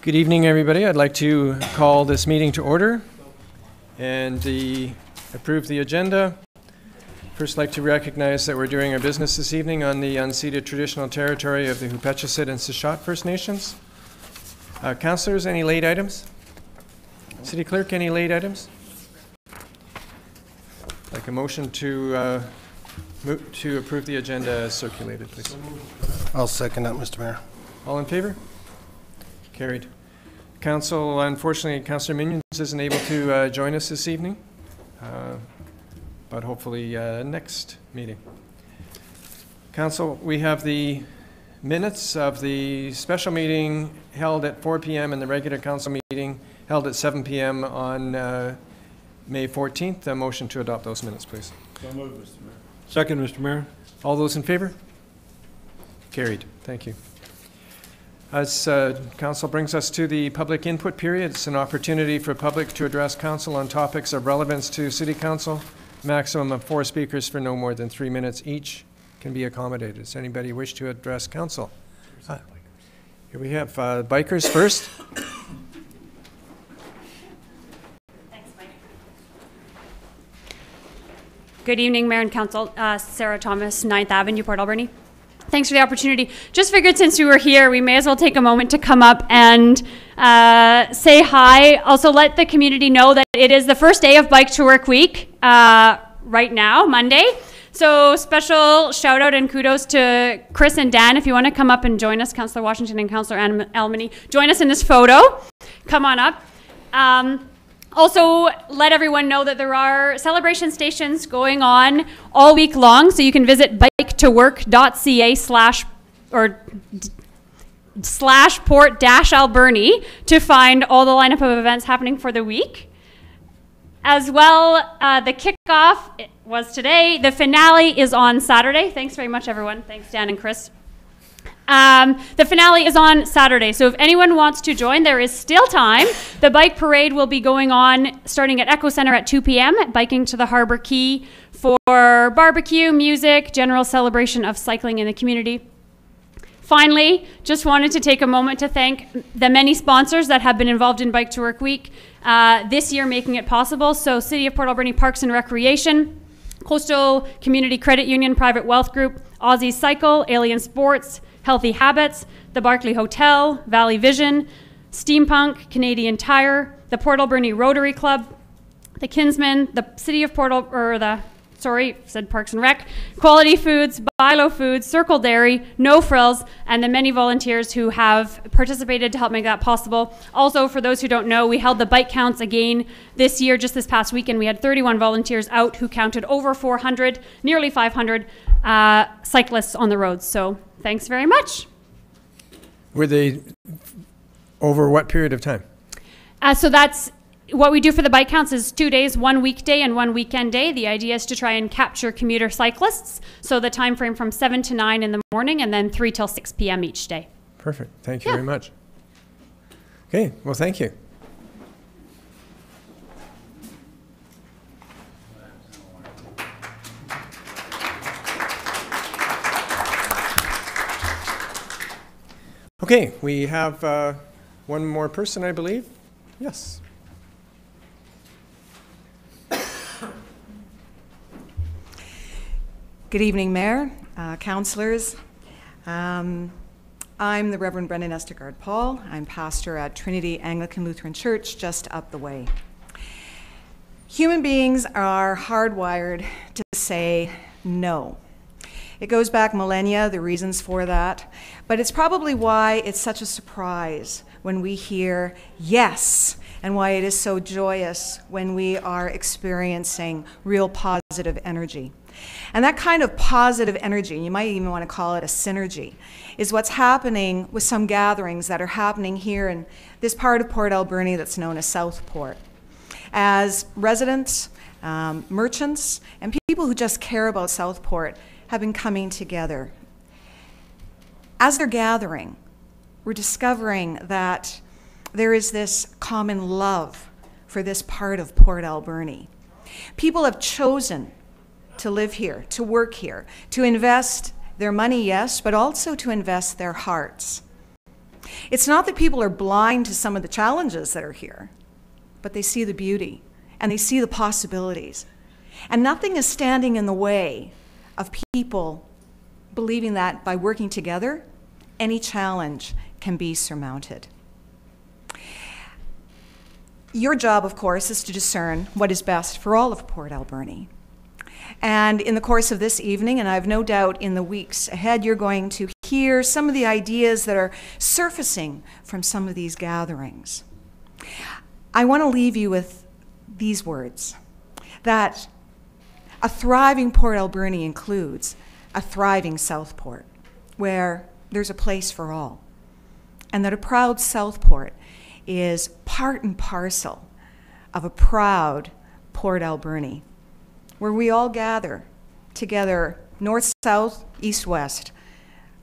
Good evening, everybody. I'd like to call this meeting to order and approve the agenda. First, I'd like to recognize that we're doing our business this evening on the unceded traditional territory of the Hupechesit and Sishot First Nations. Councillors, any late items? City Clerk, any late items? I'd like a motion to approve the agenda as circulated, please. I'll second that, Mr. Mayor. All in favor? Carried. Council, unfortunately, Councillor Minions isn't able to join us this evening, but hopefully next meeting. Council, we have the minutes of the special meeting held at 4 p.m. and the regular council meeting held at 7 p.m. on May 14th. A motion to adopt those minutes, please. So moved, Mr. Mayor. Second, Mr. Mayor. All those in favor? Carried. Thank you. As council brings us to the public input period, it's an opportunity for public to address council on topics of relevance to City Council. Maximum of 4 speakers for no more than 3 minutes each can be accommodated. Does anybody wish to address council? Here we have bikers first. Thanks, Mike. Good evening, Mayor and Council. Sarah Thomas, 9th Avenue, Port Alberni. Thanks for the opportunity. Just figured since we were here, we may as well take a moment to come up and say hi. Also let the community know that it is the first day of Bike to Work Week right now, Monday. So special shout out and kudos to Chris and Dan. If you want to come up and join us, Councillor Washington and Councillor Alberni, join us in this photo. Come on up. Also, let everyone know that there are celebration stations going on all week long, so you can visit biketowork.ca/port-alberni to find all the lineup of events happening for the week. As well, the kickoff was today. The finale is on Saturday. Thanks very much, everyone. Thanks, Dan and Chris. The finale is on Saturday, so if anyone wants to join, there is still time. The bike parade will be going on starting at Echo Center at 2 p.m., biking to the Harbor Quay for barbecue, music, general celebration of cycling in the community. Finally, just wanted to take a moment to thank the many sponsors that have been involved in Bike to Work Week this year, making it possible. So City of Port Alberni Parks and Recreation, Coastal Community Credit Union Private Wealth Group, Aussie Cycle, Alien Sports, Healthy Habits, the Barclay Hotel, Valley Vision, Steampunk, Canadian Tire, the Port Alberni Rotary Club, the Kinsman, the City of Port Alberni, said Parks and Rec, Quality Foods, Bylaws Foods, Circle Dairy, No Frills, and the many volunteers who have participated to help make that possible. Also, for those who don't know, we held the bike counts again this year, just this past weekend. We had 31 volunteers out who counted over 400, nearly 500 cyclists on the roads. So thanks very much. Were they over what period of time? So that's what we do for the bike counts is 2 days, 1 weekday and 1 weekend day. The idea is to try and capture commuter cyclists. So the time frame from 7 to 9 in the morning and then 3 till 6 p.m. each day. Perfect. Thank you very much. Okay. Well, thank you. Okay. We have one more person, I believe. Yes. Good evening, Mayor, councillors. I'm the Reverend Brendan Estegard Paul. I'm pastor at Trinity Anglican Lutheran Church just up the way. Human beings are hardwired to say no. It goes back millennia, the reasons for that, but it's probably why it's such a surprise when we hear yes, and why it is so joyous when we are experiencing real positive energy. And that kind of positive energy, you might even want to call it a synergy, is what's happening with some gatherings that are happening here in this part of Port Alberni that's known as Southport. As residents, merchants, and people who just care about Southport have been coming together. As they're gathering, we're discovering that there is this common love for this part of Port Alberni. People have chosen to live here, to work here, to invest their money, yes, but also to invest their hearts. It's not that people are blind to some of the challenges that are here, but they see the beauty and they see the possibilities. And nothing is standing in the way of people believing that by working together, any challenge can be surmounted. Your job, of course, is to discern what is best for all of Port Alberni. And in the course of this evening, and I have no doubt in the weeks ahead, you're going to hear some of the ideas that are surfacing from some of these gatherings. I want to leave you with these words, that a thriving Port Alberni includes a thriving Southport, where there's a place for all, and that a proud Southport is part and parcel of a proud Port Alberni, where we all gather together, north, south, east, west,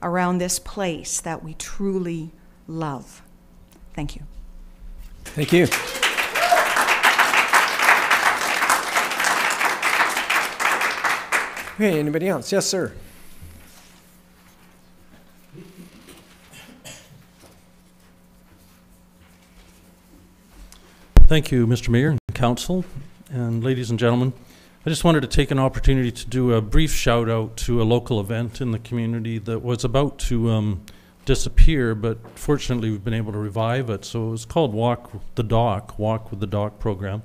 around this place that we truly love. Thank you. Thank you. Okay, anybody else? Yes, sir. Thank you, Mr. Mayor and Council, and ladies and gentlemen. I just wanted to take an opportunity to do a brief shout out to a local event in the community that was about to disappear, but fortunately we've been able to revive it. So it was called Walk with the Dock program.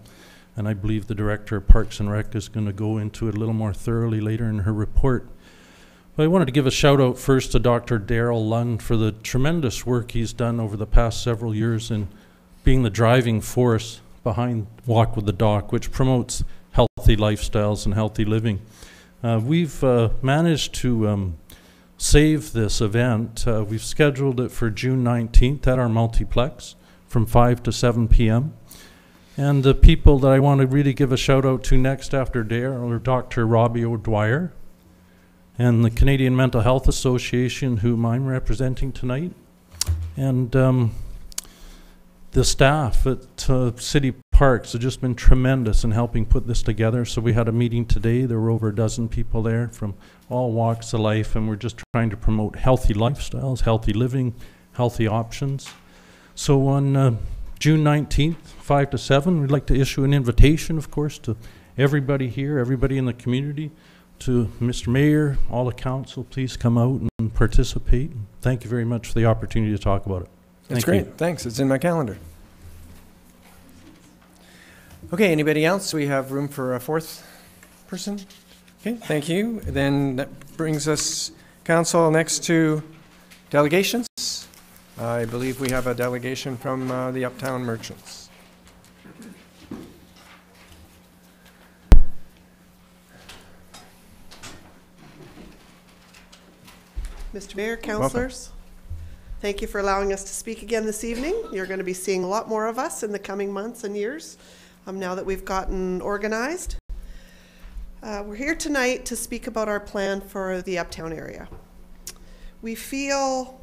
And I believe the Director of Parks and Rec is going to go into it a little more thoroughly later in her report. But I wanted to give a shout out first to Dr. Darrell Lund for the tremendous work he's done over the past several years in being the driving force behind Walk with the Dock, which promotes healthy lifestyles and healthy living. We've managed to save this event. We've scheduled it for June 19th at our multiplex from 5 to 7 p.m. And the people that I want to really give a shout out to next after Dare are Dr. Robbie O'Dwyer and the Canadian Mental Health Association, whom I'm representing tonight, and the staff at City Parks have just been tremendous in helping put this together. So we had a meeting today. There were over a dozen people there from all walks of life, and we're just trying to promote healthy lifestyles, healthy living, healthy options. So on June 19th, 5 to 7, we'd like to issue an invitation, of course, to everybody here, everybody in the community, to Mr. Mayor, all the council. Please come out and participate. Thank you very much for the opportunity to talk about it. That's great. Thanks. It's in my calendar. Okay, anybody else? We have room for a fourth person. Okay, thank you. Then that brings us, council, next to delegations. I believe we have a delegation from the Uptown Merchants. Mr. Mayor, councillors, thank you for allowing us to speak again this evening. You're going to be seeing a lot more of us in the coming months and years now that we've gotten organized. We're here tonight to speak about our plan for the Uptown area. We feel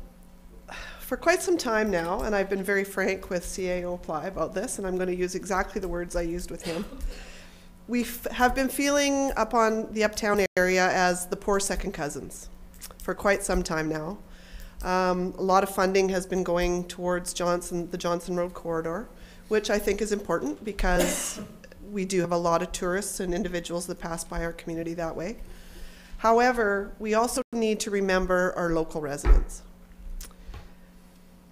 for quite some time now, and I've been very frank with CAO Ply about this, and I'm going to use exactly the words I used with him. We have been feeling upon the Uptown area as the poor second cousins for quite some time now. A lot of funding has been going towards the Johnson Road corridor, which I think is important because we do have a lot of tourists and individuals that pass by our community that way. However, we also need to remember our local residents.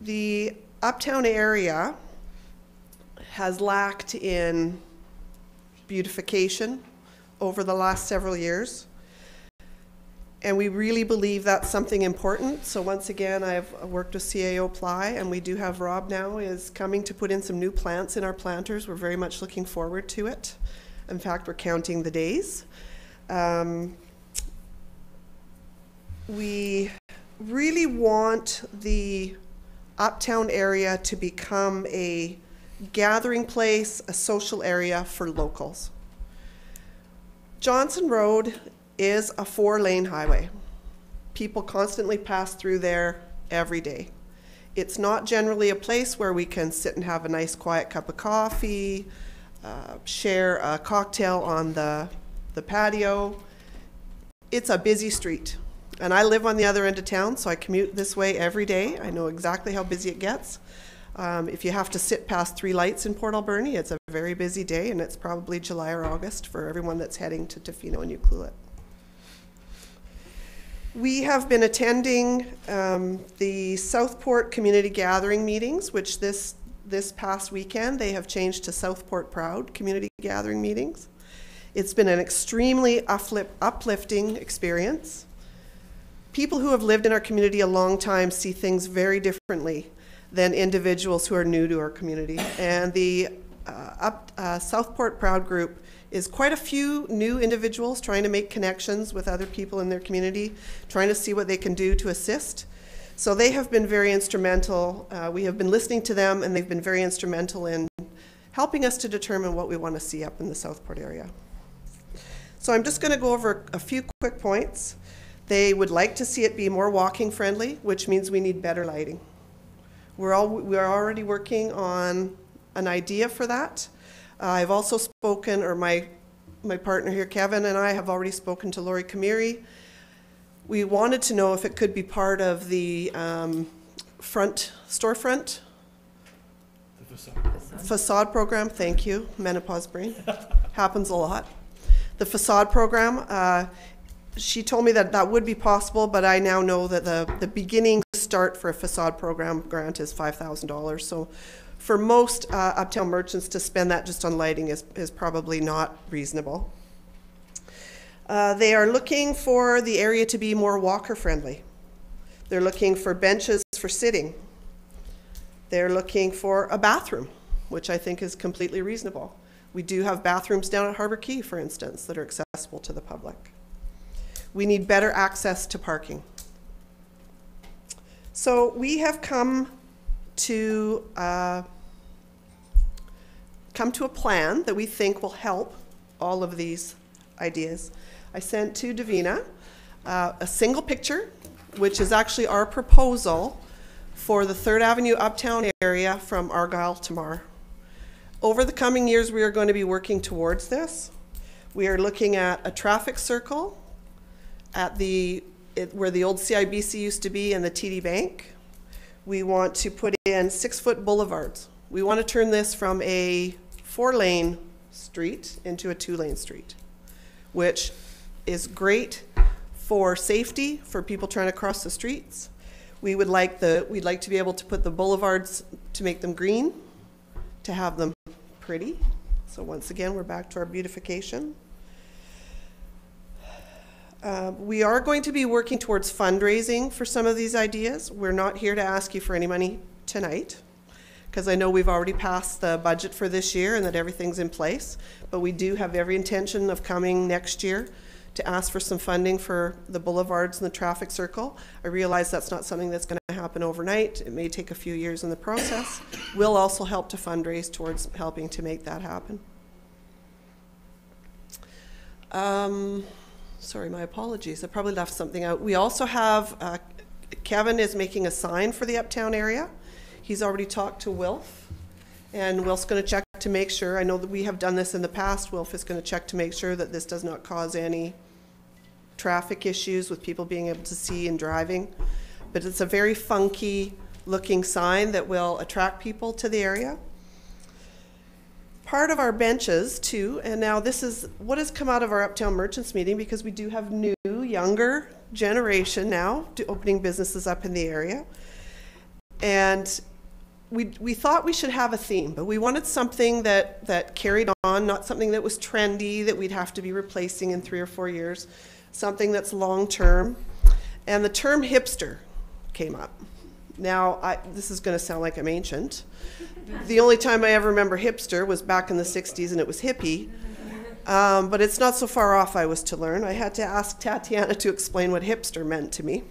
The Uptown area has lacked in beautification over the last several years, and we really believe that's something important. So once again, I've worked with CAO Ply, and we do have Rob now is coming to put in some new plants in our planters. We're very much looking forward to it. In fact, we're counting the days. We really want the Uptown area to become a gathering place, a social area for locals. Johnson Road is a 4-lane highway. People constantly pass through there every day. It's not generally a place where we can sit and have a nice quiet cup of coffee, share a cocktail on the patio. It's a busy street. And I live on the other end of town, so I commute this way every day. I know exactly how busy it gets. If you have to sit past 3 lights in Port Alberni, it's a very busy day, and it's probably July or August for everyone that's heading to Tofino and Ucluelet. We have been attending the Southport Community Gathering meetings, which this past weekend they have changed to Southport Proud Community Gathering meetings. It's been an extremely uplifting experience. People who have lived in our community a long time see things very differently than individuals who are new to our community. And the Southport Proud group is quite a few new individuals trying to make connections with other people in their community, trying to see what they can do to assist. So they have been very instrumental. We have been listening to them, and they've been very instrumental in helping us to determine what we want to see up in the Southport area. So I'm just going to go over a few quick points. They would like to see it be more walking friendly, which means we need better lighting. We're already working on an idea for that. I've also spoken, or my partner here, Kevin, and I have already spoken to Lori Kamiri. We wanted to know if it could be part of the storefront facade program. Thank you, menopause brain. Happens a lot. The facade program, she told me that that would be possible, but I now know that the beginning start for a facade program grant is $5,000. So for most Uptown merchants to spend that just on lighting is probably not reasonable. They are looking for the area to be more walker friendly. They're looking for benches for sitting. They're looking for a bathroom, which I think is completely reasonable. We do have bathrooms down at Harbour Quay, for instance, that are accessible to the public. We need better access to parking. So we have come to a plan that we think will help all of these ideas. I sent to Davina a single picture, which is actually our proposal for the 3rd Avenue Uptown area from Argyle to Mar. Over the coming years, we are going to be working towards this. We are looking at a traffic circle at where the old CIBC used to be and the TD Bank. We want to put in 6-foot boulevards. We want to turn this from a 4-lane street into a 2-lane street, which is great for safety for people trying to cross the streets. We'd like to be able to put the boulevards to make them green, to have them pretty. So once again, we're back to our beautification. We are going to be working towards fundraising for some of these ideas. We're not here to ask you for any money tonight, because I know we've already passed the budget for this year and that everything's in place, but we do have every intention of coming next year to ask for some funding for the boulevards and the traffic circle. I realize that's not something that's going to happen overnight. It may take a few years in the process. We'll also help to fundraise towards helping to make that happen. Sorry, my apologies. I probably left something out. We also have, Kevin is making a sign for the Uptown area. He's already talked to Wilf, and Wilf's going to check to make sure. I know that we have done this in the past. Wilf is going to check to make sure that this does not cause any traffic issues with people being able to see and driving. But it's a very funky looking sign that will attract people to the area. Part of our benches too, and now this is what has come out of our Uptown Merchants meeting, because we do have new, younger generation now opening businesses up in the area. And we thought we should have a theme, but we wanted something that carried on, not something that was trendy, that we'd have to be replacing in 3 or 4 years, something that's long-term. And the term hipster came up. Now, this is going to sound like I'm ancient. The only time I ever remember hipster was back in the 60s, and it was hippie. But it's not so far off, I was to learn. I had to ask Tatiana to explain what hipster meant to me,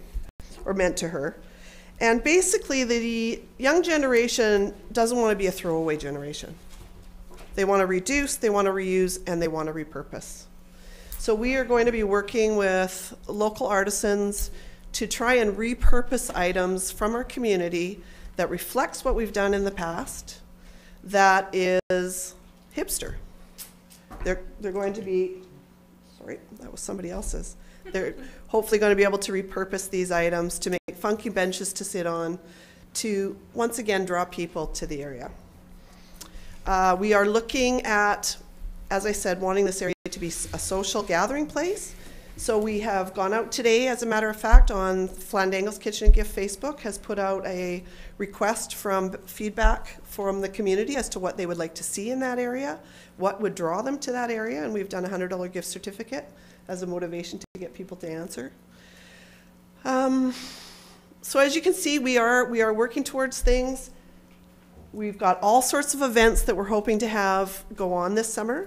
or meant to her. And basically, the young generation doesn't want to be a throwaway generation. They want to reduce, they want to reuse, and they want to repurpose. So we are going to be working with local artisans to try and repurpose items from our community that reflects what we've done in the past, that is hipster. They're going to be, sorry, that was somebody else's. They're hopefully going to be able to repurpose these items to make funky benches to sit on, to once again draw people to the area. We are looking at, as I said, wanting this area to be a social gathering place. So we have gone out today, as a matter of fact, on Flandangle's Kitchen and Gift Facebook has put out a request from feedback from the community as to what they would like to see in that area, what would draw them to that area, and we've done a $100 gift certificate as a motivation to get people to answer. So as you can see, we are working towards things. We've got all sorts of events that we're hoping to have go on this summer.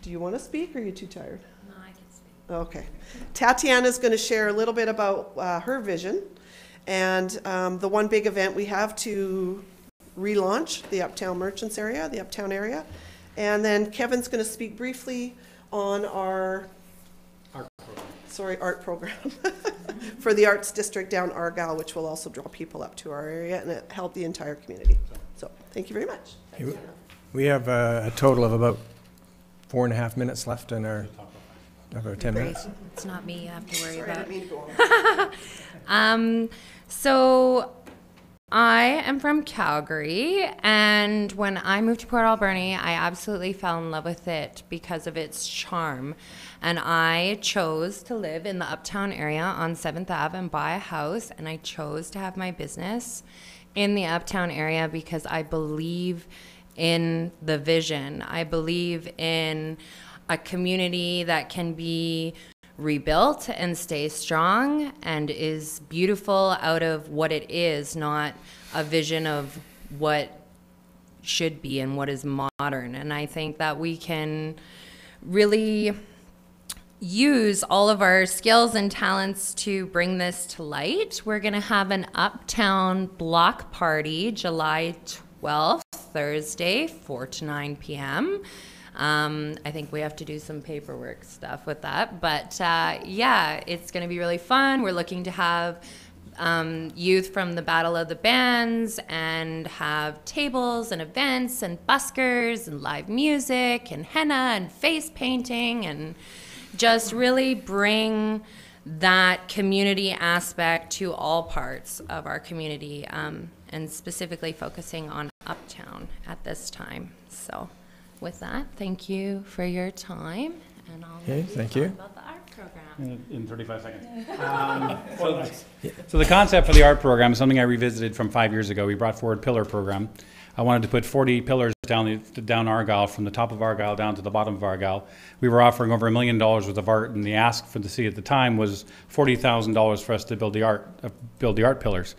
Do you want to speak, or are you too tired? No, I can speak. Okay. Tatiana's going to share a little bit about her vision, and the one big event we have to relaunch the Uptown Merchants area, the Uptown area. And then Kevin's going to speak briefly on our art program for the Arts District down Argyle, which will also draw people up to our area and help the entire community. So thank you very much. We have a total of about 4.5 minutes left in our 10 minutes. It's not me you have to worry Sorry, I about. didn't mean to go on. So I am from Calgary, and when I moved to Port Alberni, I absolutely fell in love with it because of its charm. And I chose to live in the Uptown area on 7th Ave and buy a house, and I chose to have my business in the Uptown area because I believe in the vision. I believe in a community that can be rebuilt and stay strong and is beautiful out of what it is, not a vision of what should be and what is modern. And I think that we can really use all of our skills and talents to bring this to light. We're going to have an Uptown block party July 12th, Thursday, 4 to 9 p.m. I think we have to do some paperwork stuff with that. But yeah, it's going to be really fun. We're looking to have youth from the Battle of the Bands and have tables and events and buskers and live music and henna and face painting and just really bring that community aspect to all parts of our community, and specifically focusing on Uptown at this time. So with that, thank you for your time, and I'll Thank you. about the art program. In 35 seconds. So the concept for the art program is something I revisited from 5 years ago. We brought forward pillar program. I wanted to put 40 pillars down Argyle, from the top of Argyle down to the bottom of Argyle. We were offering over $1 million worth of art, and the ask for the city at the time was $40,000 for us to build the art pillars.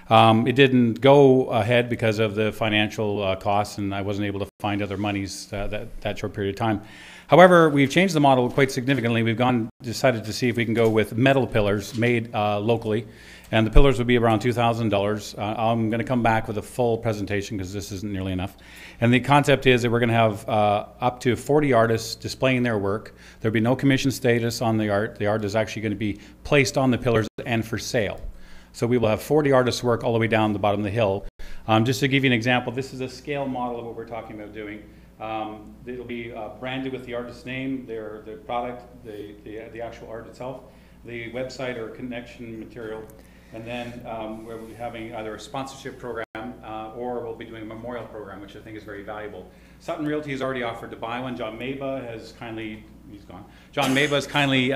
It didn't go ahead because of the financial costs, and I wasn't able to find other monies that short period of time. However, we've changed the model quite significantly. We've decided to see if we can go with metal pillars made locally, and the pillars would be around $2,000. I'm going to come back with a full presentation because this isn't nearly enough. And the concept is that we're going to have up to 40 artists displaying their work. There'll be no commission status on the art. The art is actually going to be placed on the pillars and for sale. So we will have 40 artists' work all the way down the bottom of the hill. Just to give you an example, this is a scale model of what we're talking about doing. It'll be branded with the artist's name, their product, the actual art itself, the website or connection material, and then we'll be having either a sponsorship program or we'll be doing a memorial program, which I think is very valuable. Sutton Realty has already offered to buy one. John Maba has kindly, he's gone. John Maba has kindly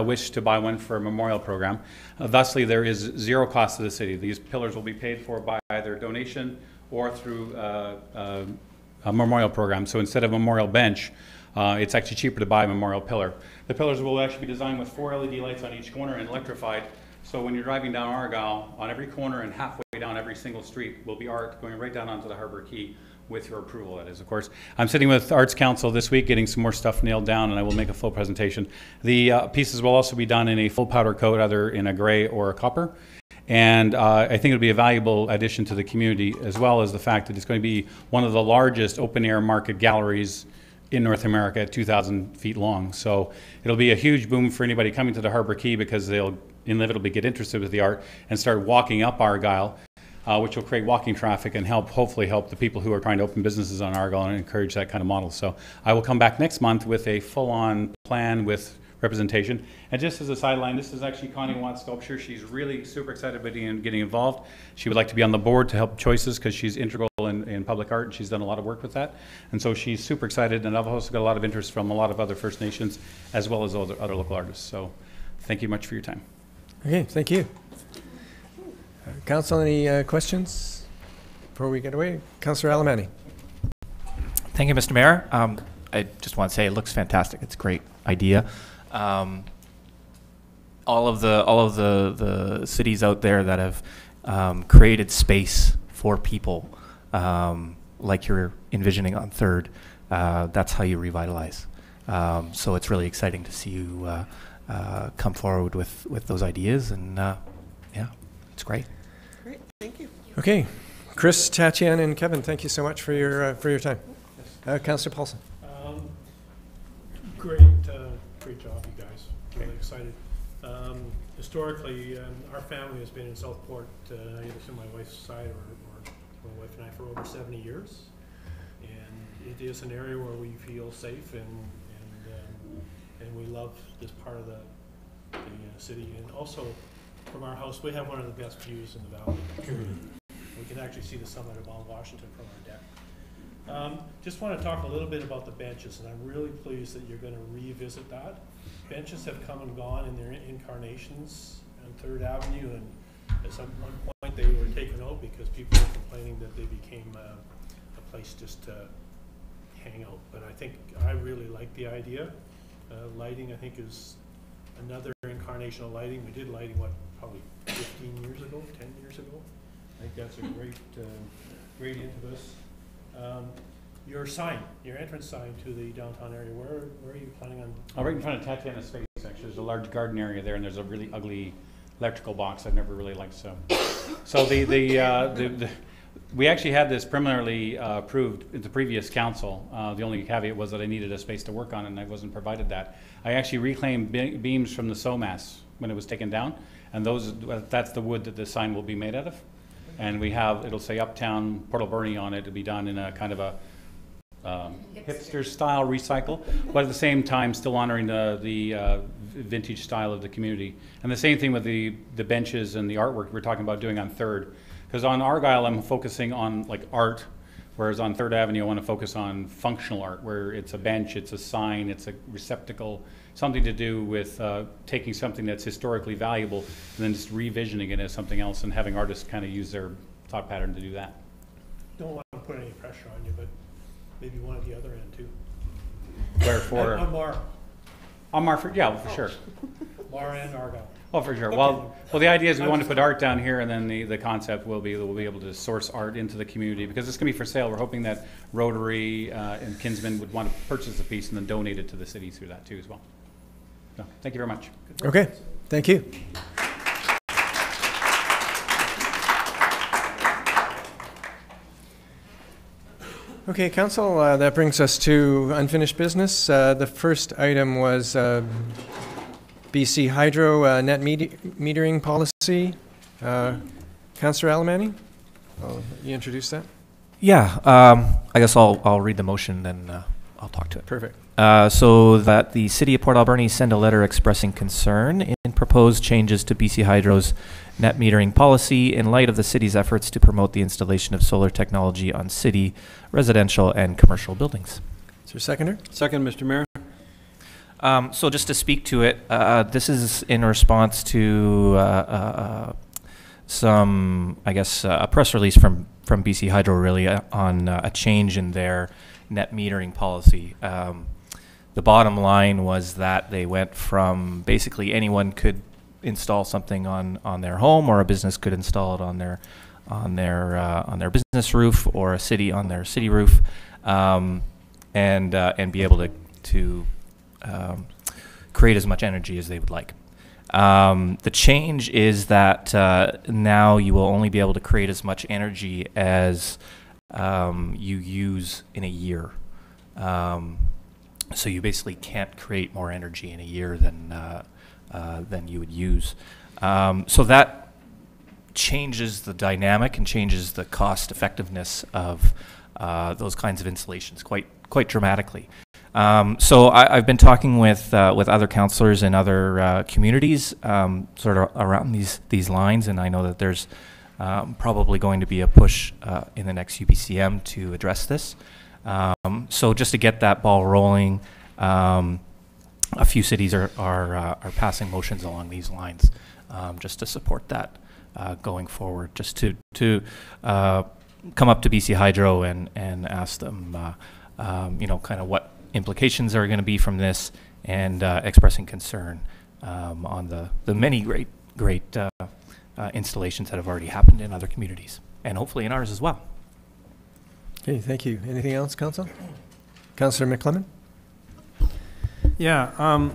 wished to buy one for a memorial program. Thusly, there is zero cost to the city. These pillars will be paid for by either donation or through a memorial program. So instead of a memorial bench, it's actually cheaper to buy a memorial pillar. The pillars will actually be designed with 4 LED lights on each corner and electrified. So when you're driving down Argyle, on every corner and halfway down every single street will be art going right down onto the Harbor Quay, with your approval, that is, of course. I'm sitting with Arts Council this week, getting some more stuff nailed down, and I will make a full presentation. The pieces will also be done in a full powder coat, either in a gray or a copper. And I think it'll be a valuable addition to the community, as well as the fact that it's going to be one of the largest open-air market galleries in North America at 2,000 feet long. So it'll be a huge boom for anybody coming to the Harbor Quay, because they'll inevitably get interested with the art and start walking up Argyle, which will create walking traffic and hopefully help the people who are trying to open businesses on Argyle and encourage that kind of model. So I will come back next month with a full-on plan with representation. And just as a sideline, this is actually Connie Watt's sculpture. She's really super excited about getting involved. She would like to be on the board to help choices because she's integral in public art, and she's done a lot of work with that. And so she's super excited, and I've also got a lot of interest from a lot of other First Nations as well as other local artists. So thank you much for your time. Okay, thank you. Council, any questions before we get away? Councillor Alberni. Thank you, Mr. Mayor. I just want to say it looks fantastic. It's a great idea. All of the cities out there that have created space for people, like you're envisioning on Third, that's how you revitalize. So it's really exciting to see you come forward with those ideas, and yeah, it's great. Great, thank you. Okay, Chris, Tatiana, and Kevin, thank you so much for your time. Councillor Paulson. Great job, you guys. Really excited. Historically, our family has been in Southport, either from my wife's side or my wife and I, for over 70 years. And it is an area where we feel safe, and we love this part of the city. And also, from our house, we have one of the best views in the valley, period. We can actually see the summit of Mount Washington from our deck. Just want to talk a little bit about the benches, and I'm really pleased that you're going to revisit that. Benches have come and gone in their incarnations on 3rd Avenue, and at some one point they were taken out because people were complaining that they became a place just to hang out. But I really like the idea. Lighting, I think, is another incarnation of lighting. We did lighting, probably 15 years ago, 10 years ago. I think that's a great impetus. Your entrance sign to the downtown area, where are you planning on? Oh, right in front of Tatiana's space, actually. There's a large garden area there, and there's a really ugly electrical box I've never really liked. So we actually had this preliminarily approved in the previous council. The only caveat was that I needed a space to work on, and I wasn't provided that. I actually reclaimed beams from the SOMAS when it was taken down, and that's the wood that the sign will be made out of. And it'll say Uptown, Port Alberni on it. It'll be done in a kind of a hipster style recycle, but at the same time still honoring the vintage style of the community. And the same thing with the benches and the artwork we're talking about doing on 3rd. Because on Argyle, I'm focusing on like art, whereas on 3rd Avenue, I want to focus on functional art, where it's a bench, it's a sign, it's a receptacle, something to do with taking something that's historically valuable and then just revisioning it as something else, and having artists kind of use their thought pattern to do that. Don't want to put any pressure on you, but maybe one at the other end too. Where for? On Mar. On Mar, yeah, for sure. Mar and Argyle. Oh, for sure. Okay. Well, the idea is we want to put art down here, and then the concept will be that we'll be able to source art into the community, because it's going to be for sale. We're hoping that Rotary and Kinsman would want to purchase a piece and then donate it to the city through that too as well. So, thank you very much. Okay, thank you. Okay, Council, that brings us to unfinished business. The first item was BC Hydro net metering policy. Councillor Alberni, you introduce that? Yeah, I guess I'll read the motion, then I'll talk to it. Perfect. So that the City of Port Alberni send a letter expressing concern in proposed changes to BC Hydro's net metering policy in light of the city's efforts to promote the installation of solar technology on city, residential, and commercial buildings. Is there a seconder? Second, Mr. Mayor. So just to speak to it, this is in response to some, I guess, a press release from BC Hydro really on a change in their net metering policy. The bottom line was that they went from basically anyone could install something on their home, or a business could install it on their business roof, or a city on their city roof, and be able to create as much energy as they would like. The change is that now you will only be able to create as much energy as you use in a year. So you basically can't create more energy in a year than you would use. So that changes the dynamic and changes the cost effectiveness of those kinds of installations quite dramatically. So I've been talking with other councillors in other communities, sort of around these lines, and I know that there's probably going to be a push in the next UBCM to address this. So just to get that ball rolling, a few cities are passing motions along these lines, just to support that going forward. Just to come up to BC Hydro and ask them, you know, kind of what implications are going to be from this, and expressing concern on the many great installations that have already happened in other communities, and hopefully in ours as well. Okay, thank you. Anything else, Council? Councillor McClellan? Yeah,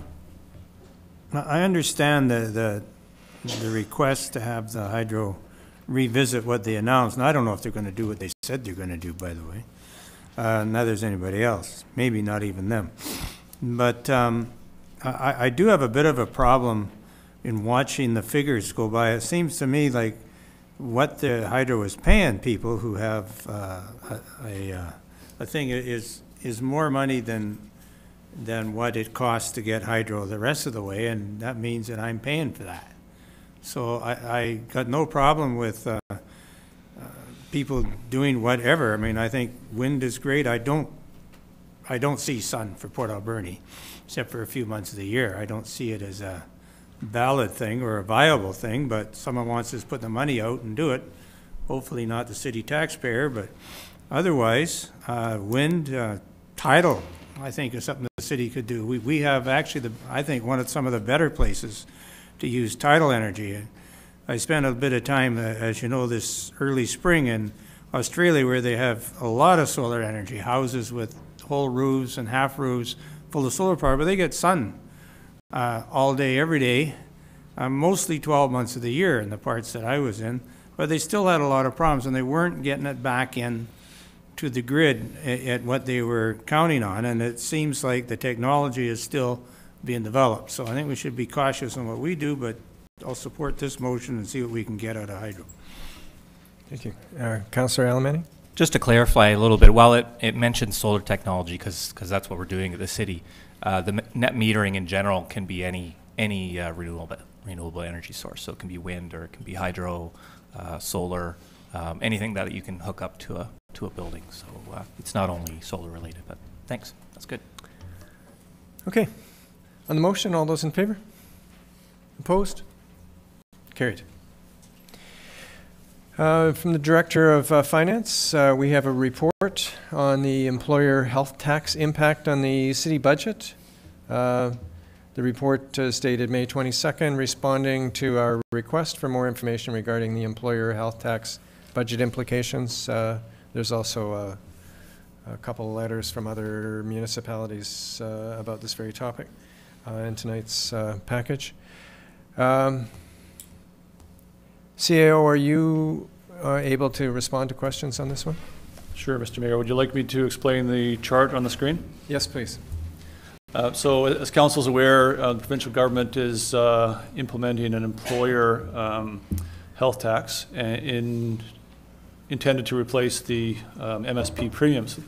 I understand the request to have the hydro revisit what they announced, and I don't know if they're going to do what they said they're going to do, by the way. Neither is anybody else, maybe not even them. But I do have a bit of a problem in watching the figures go by. It seems to me like what the hydro is paying people who have a thing is more money than what it costs to get hydro the rest of the way, and that means that I'm paying for that. So I got no problem with people doing whatever. I mean, I think wind is great. I don't see sun for Port Alberni, except for a few months of the year. I don't see it as a valid thing or a viable thing, but someone wants us to put the money out and do it. Hopefully not the city taxpayer, but otherwise, wind, tidal, I think is something the city could do. We have actually, I think, some of the better places to use tidal energy. I spent a bit of time, as you know, this early spring in Australia, where they have a lot of solar energy, houses with whole roofs and half roofs full of solar power, but they get sun all day, every day, mostly 12 months of the year in the parts that I was in, but they still had a lot of problems, and they weren't getting it back in to the grid at what they were counting on, and it seems like the technology is still being developed. So I think we should be cautious on what we do, but I'll support this motion and see what we can get out of hydro. Thank you. Councillor Alberni? Just to clarify a little bit, while it mentions solar technology, because that's what we're doing at the city, the net metering in general can be any renewable energy source. So it can be wind, or it can be hydro, solar, anything that you can hook up to a building. So it's not only solar related, but thanks. That's good. Okay. On the motion, all those in favor? Opposed? Carried. From the Director of Finance, we have a report on the employer health tax impact on the city budget. The report is dated May 22nd, responding to our request for more information regarding the employer health tax budget implications. There's also a couple of letters from other municipalities about this very topic in tonight's package. CAO, are you able to respond to questions on this one? Sure, Mr. Mayor. Would you like me to explain the chart on the screen? Yes, please. So as Council is aware, the provincial government is implementing an employer health tax intended to replace the MSP premiums,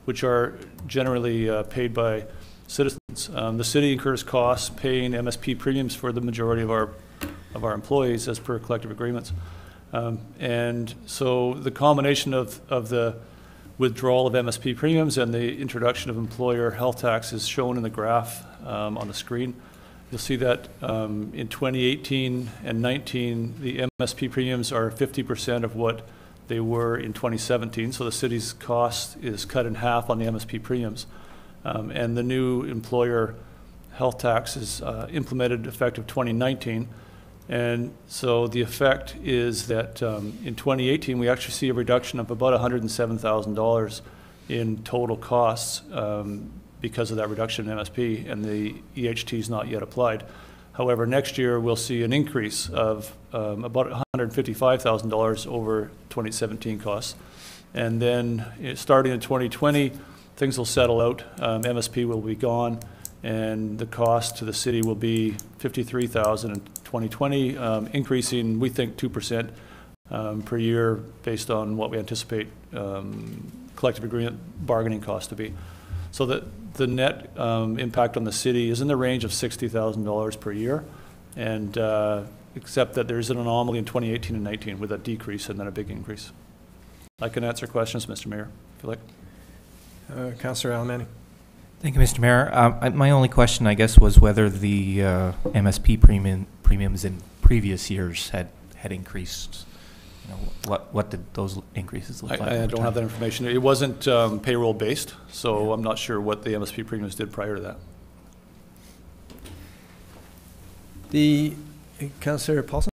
which are generally paid by citizens. The city incurs costs paying MSP premiums for the majority of our employees as per collective agreements. And so the combination of the withdrawal of MSP premiums and the introduction of employer health tax is shown in the graph on the screen. You'll see that in 2018 and 19, the MSP premiums are 50% of what they were in 2017. So the city's cost is cut in half on the MSP premiums. And the new employer health tax is implemented effective 2019. And so the effect is that in 2018, we actually see a reduction of about $107,000 in total costs because of that reduction in MSP, and the EHT is not yet applied. However, next year we'll see an increase of about $155,000 over 2017 costs. And then starting in 2020, things will settle out. MSP will be gone, and the cost to the city will be $53,000 in 2020, increasing, we think, 2% per year based on what we anticipate collective agreement bargaining costs to be. So that the net impact on the city is in the range of $60,000 per year, and except that there's an anomaly in 2018 and 19 with a decrease and then a big increase. I can answer questions, Mr. Mayor, if you like. Councillor Alberni. Thank you, Mr. Mayor. My only question, I guess, was whether the MSP premiums in previous years had increased. You know, what did those increases look like? I don't have that information. It wasn't payroll based, so I'm not sure what the MSP premiums did prior to that. Councillor Paulson?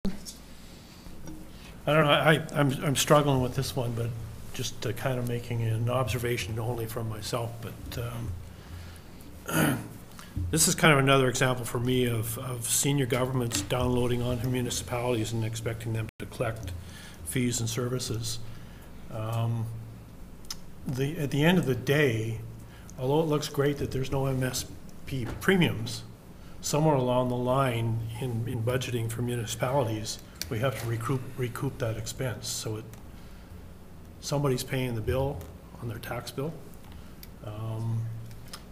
I don't know, I'm struggling with this one, but just kind of making an observation only from myself, but this is kind of another example for me of senior governments downloading onto municipalities and expecting them to collect fees and services. At the end of the day, although it looks great that there's no MSP premiums, somewhere along the line in budgeting for municipalities, we have to recoup that expense. So somebody's paying the bill on their tax bill.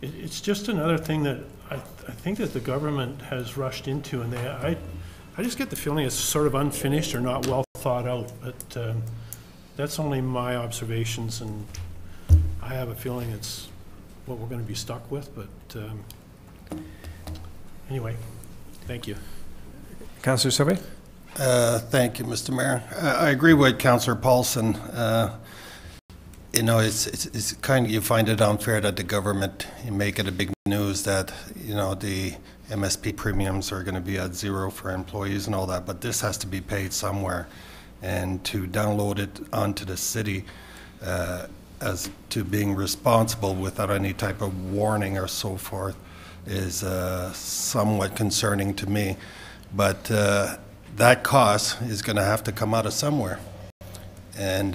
It's just another thing that I think that the government has rushed into, and I just get the feeling it's sort of unfinished or not well thought out, but that's only my observations, and I have a feeling it's what we're going to be stuck with, but anyway, thank you. Councillor Sauvé? Thank you, Mr. Mayor. I agree with Councillor Paulson. You know, it's kind of, you find it unfair that the government, you make it a big news that, you know, the MSP premiums are going to be at zero for employees and all that, but this has to be paid somewhere. And to download it onto the city as to being responsible without any type of warning or so forth is somewhat concerning to me. But that cost is going to have to come out of somewhere. And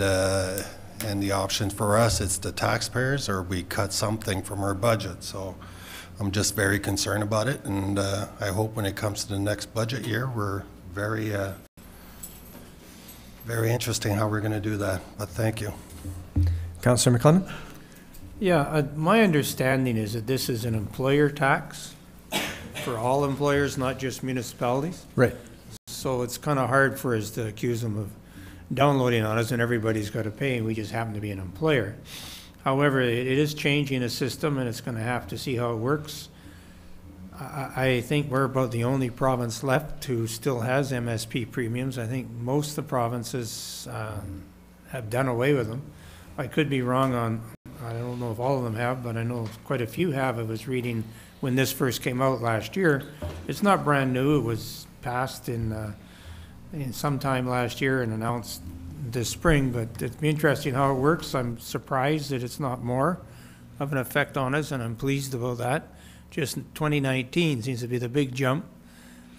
the option for us, it's the taxpayers, or we cut something from our budget. So I'm just very concerned about it, and I hope when it comes to the next budget year, we're very interesting how we're going to do that. But thank you. Councillor McClellan? Yeah, my understanding is that this is an employer tax for all employers, not just municipalities. Right. So it's kind of hard for us to accuse them of downloading on us, and everybody's got to pay, and we just happen to be an employer. However, it is changing a system, and it's going to have to see how it works. I think we're about the only province left who still has MSP premiums. I think most of the provinces have done away with them. I could be wrong on, I don't know if all of them have, but I know quite a few have. I was reading when this first came out last year. It's not brand new. It was passed in sometime last year and announced this spring, but it'd be interesting how it works. I'm surprised that it's not more of an effect on us, and I'm pleased about that. Just 2019 seems to be the big jump,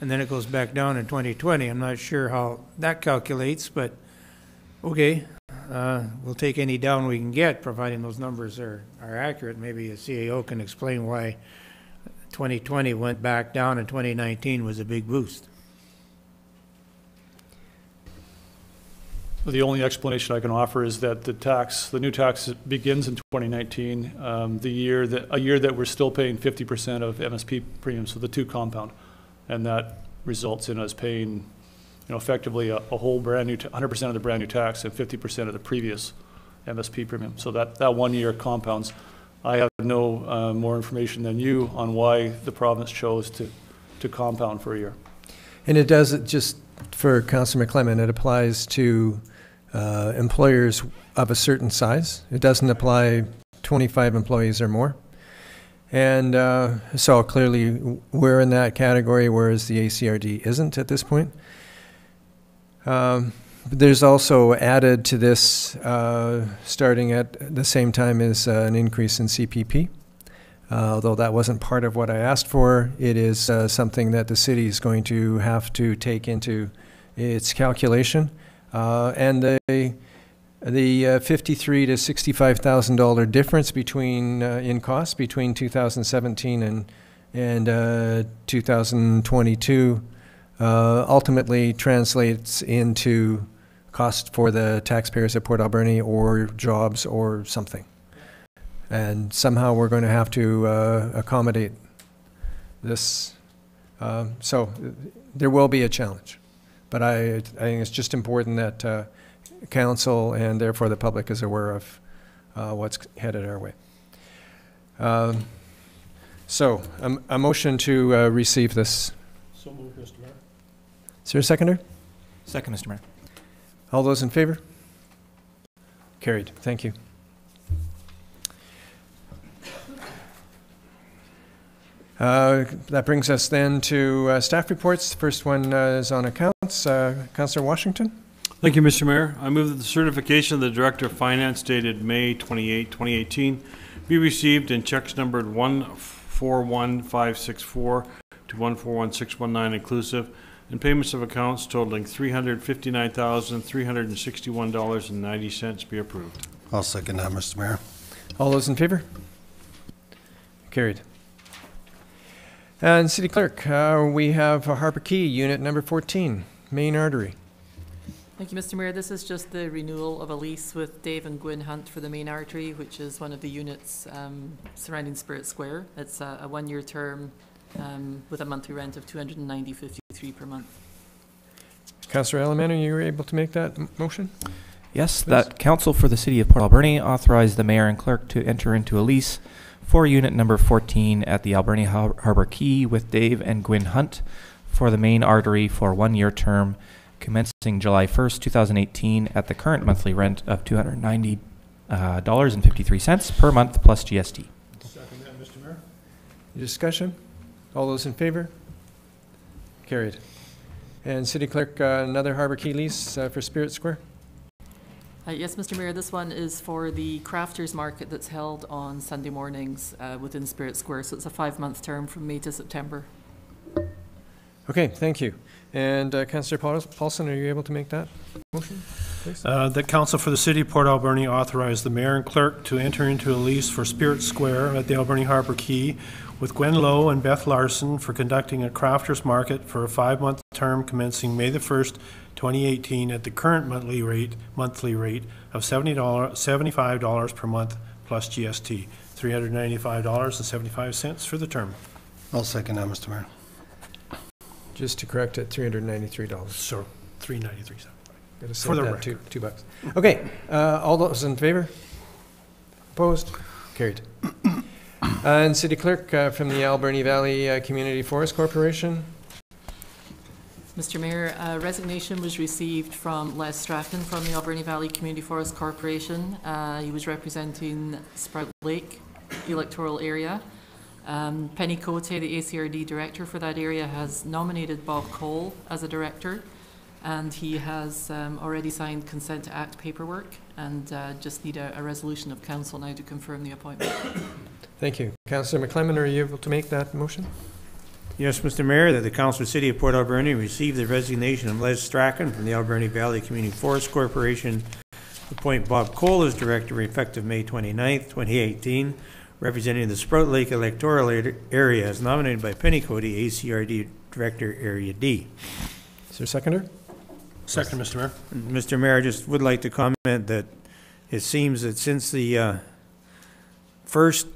and then it goes back down in 2020. I'm not sure how that calculates, but okay, we'll take any down we can get, providing those numbers are accurate. Maybe a CAO can explain why 2020 went back down and 2019 was a big boost. The only explanation I can offer is that the new tax begins in 2019, a year that we're still paying 50% of MSP premiums, so the two compound, and that results in us paying, you know, effectively a whole brand new 100% of the brand new tax and 50% of the previous MSP premium. So that 1 year compounds. I have no more information than you on why the province chose to compound for a year. And it does, just for Councillor McClellan, it applies to employers of a certain size. It doesn't apply 25 employees or more. And so clearly we're in that category, whereas the ACRD isn't at this point. There's also added to this, starting at the same time as an increase in CPP. Although that wasn't part of what I asked for, it is something that the city is going to have to take into its calculation. And the $53,000 to $65,000 difference between in cost between 2017 and 2022 ultimately translates into cost for the taxpayers at Port Alberni, or jobs, or something. And somehow we're going to have to accommodate this. So there will be a challenge. But I think it's just important that council and therefore the public is aware of what's headed our way. So a motion to receive this. So moved, Mr. Mayor. Is there a seconder? Second, Mr. Mayor. All those in favor? Carried. Thank you. That brings us then to staff reports. The first one is on accounts. Councillor Washington. Thank you, Mr. Mayor. I move that the certification of the Director of Finance dated May 28, 2018 be received and checks numbered 141564 to 141619 inclusive, and payments of accounts totaling $359,361.90 be approved. I'll second that, Mr. Mayor. All those in favor? Carried. And City Clerk, we have Harper Quay, Unit number 14, Main Artery. Thank you, Mr. Mayor. This is just the renewal of a lease with Dave and Gwyn Hunt for the Main Artery, which is one of the units surrounding Spirit Square. It's a one-year term with a monthly rent of $290.53 per month. Councillor Elliman, are you able to make that motion? Yes, Please. that council for the City of Port Alberni authorized the mayor and clerk to enter into a lease for unit number 14 at the Alberni Harbour Quay with Dave and Gwyn Hunt for the Main Artery for a one-year term commencing July 1st, 2018 at the current monthly rent of $290.53 per month plus GST. Second that, Mr. Mayor. Discussion? All those in favor? Carried. And City Clerk, another Harbour Quay lease for Spirit Square? Yes, Mr. Mayor, this one is for the crafters market that's held on Sunday mornings within Spirit Square. So it's a 5-month term from May to September. Okay, thank you. And Councillor Paulson, are you able to make that motion, please? That council for the City of Port Alberni authorized the mayor and clerk to enter into a lease for Spirit Square at the Alberni Harbour Quay with Gwen Lowe and Beth Larson for conducting a crafters market for a 5-month term commencing May the 1st, 2018 at the current monthly rate of $75 per month plus GST, $395.75 for the term. I'll second that, Mr. Mayor. Just to correct it, $393. So $393.75. Got to For save the that record. $2. Okay, all those in favor? Opposed? Carried. And City Clerk, from the Alberni Valley Community Forest Corporation. Mr. Mayor, resignation was received from Les Strachan from the Alberni Valley Community Forest Corporation. He was representing Sprout Lake electoral area. Penny Cote, the ACRD director for that area, has nominated Bob Cole as a director, and he has already signed consent to act paperwork, and just need a resolution of council now to confirm the appointment. Thank you. Councillor McClellan, are you able to make that motion? Yes, Mr. Mayor, that the Council of the City of Port Alberni receive the resignation of Les Strachan from the Alberni Valley Community Forest Corporation, appoint Bob Cole as director effective May 29th, 2018, representing the Sprout Lake electoral area as nominated by Penny Cody, ACRD Director, Area D. Is there a seconder? Second, Mr. Mayor. Mr. Mayor, I just would like to comment that it seems that since the first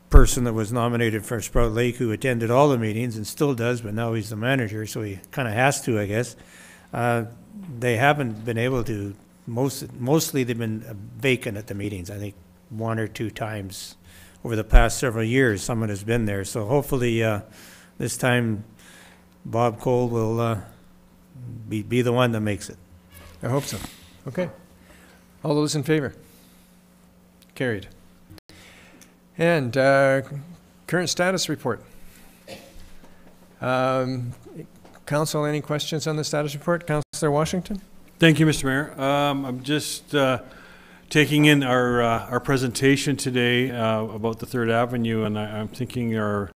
person that was nominated for Sprout Lake, who attended all the meetings and still does, but now he's the manager, so he kind of has to, I guess, they haven't been able to, mostly they've been vacant at the meetings. I think 1 or 2 times over the past several years, someone has been there. So hopefully this time Bob Cole will be the one that makes it. I hope so. Okay. All those in favor? Carried. And current status report. Council, any questions on the status report? Councillor Washington? Thank you, Mr. Mayor. I'm just taking in our presentation today about the 3rd Avenue, and I'm thinking our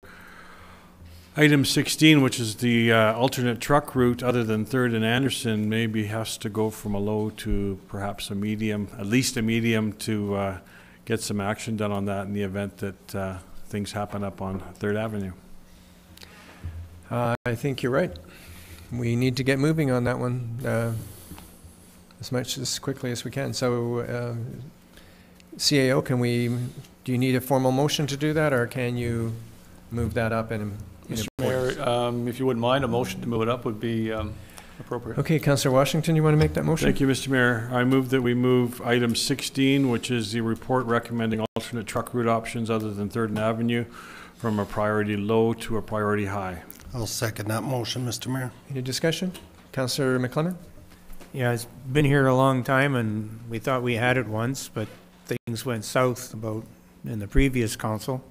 item 16, which is the alternate truck route other than 3rd and Anderson, maybe has to go from a low to perhaps a medium, at least a medium, to get some action done on that in the event that things happen up on 3rd Avenue. I think you're right. We need to get moving on that one as quickly as we can. So CAO, do you need a formal motion to do that, or can you move that up in Mr. Mayor, if you wouldn't mind, a motion to move it up would be appropriate. Okay, Councillor Washington, you want to make that motion? Thank you, Mr. Mayor. I move that we move item 16, which is the report recommending alternate truck route options other than 3rd Avenue, from a priority low to a priority high. I'll second that motion, Mr. Mayor. Any discussion? Councillor McClement? Yeah, it's been here a long time, and we thought we had it once, but things went south about in the previous council.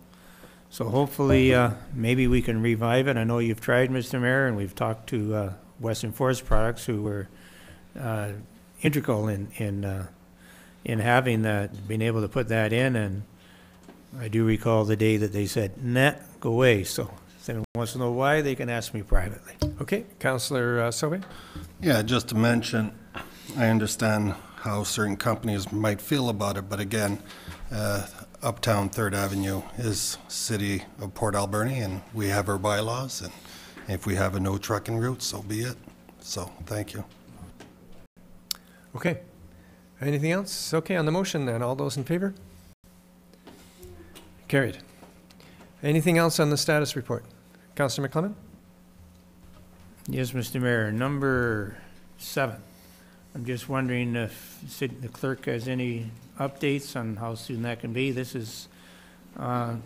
So hopefully, maybe we can revive it. I know you've tried, Mr. Mayor, and we've talked to Western Forest Products, who were integral in having that, being able to put that in. And I do recall the day that they said, "Nah, go away." So if anyone wants to know why, they can ask me privately. Okay, Councillor Sauvé? Yeah, just to mention, I understand how certain companies might feel about it, but again, Uptown 3rd Avenue is City of Port Alberni, and we have our bylaws, and if we have a no trucking route, so be it. So, thank you. Okay. Anything else? Okay, on the motion then, all those in favor? Carried. Anything else on the status report? Councillor McClement? Yes, Mr. Mayor. Number 7. I'm just wondering if the clerk has any updates on how soon that can be. This is a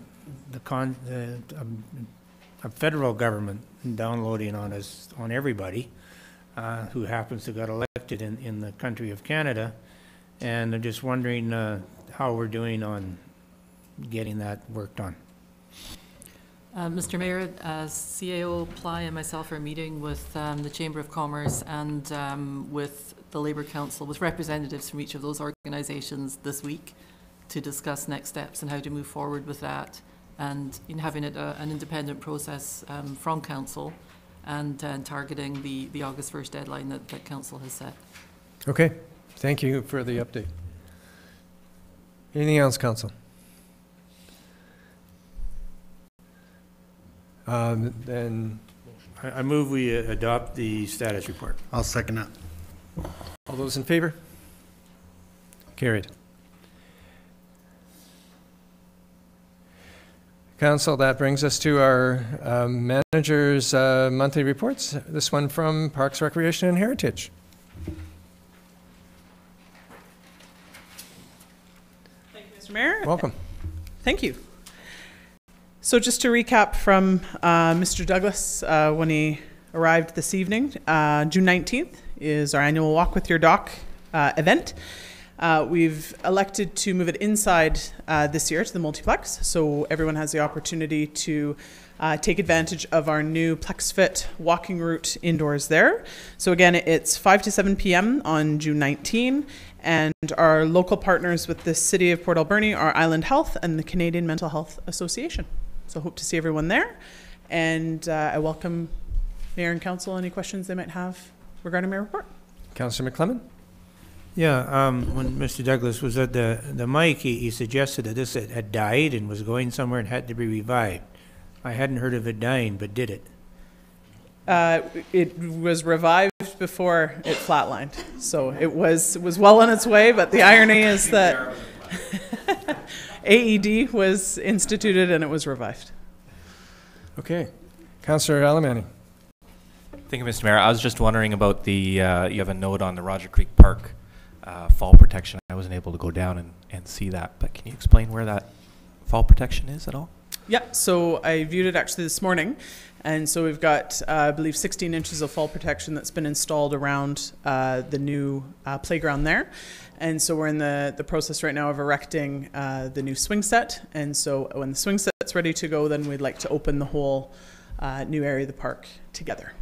federal government downloading on us, on everybody who happens to got elected in the country of Canada. And I'm just wondering how we're doing on getting that worked on. Mr. Mayor, CAO Ply and myself are meeting with the Chamber of Commerce and with the Labour Council, with representatives from each of those organisations this week to discuss next steps and how to move forward with that, and in having it an independent process from Council and targeting the August 1st deadline that Council has set. Okay, thank you for the update. Anything else, Council? Then I move we adopt the status report. I'll second that. all those in favor? Carried. Council, that brings us to our manager's monthly reports. This one from Parks, Recreation and Heritage. Thank you, Mr. Mayor. Welcome. Thank you. So just to recap from Mr. Douglas when he arrived this evening, June 19th is our annual Walk with Your Doc event. We've elected to move it inside this year to the multiplex, so everyone has the opportunity to take advantage of our new PlexFit walking route indoors there. So again, it's 5 to 7 p.m. on June 19, and our local partners with the City of Port Alberni are Island Health and the Canadian Mental Health Association. So hope to see everyone there, and I welcome Mayor and Council any questions they might have regarding my report. Councillor McClement? Yeah, when Mr. Douglas was at the mic, he suggested that this had died and was going somewhere and had to be revived. I hadn't heard of it dying, but did it? It was revived before it flatlined, so it was well on its way, but the irony is that AED was instituted and it was revived. Okay. Councillor Alamani. Thank you, Mr. Mayor. I was just wondering about the, you have a note on the Roger Creek Park fall protection. I wasn't able to go down and see that, but can you explain where that fall protection is at all? Yeah, so I viewed it actually this morning, and so we've got, I believe, 16 inches of fall protection that's been installed around the new playground there. And so we're in the process right now of erecting the new swing set, and so when the swing set's ready to go, then we'd like to open the whole new area of the park together.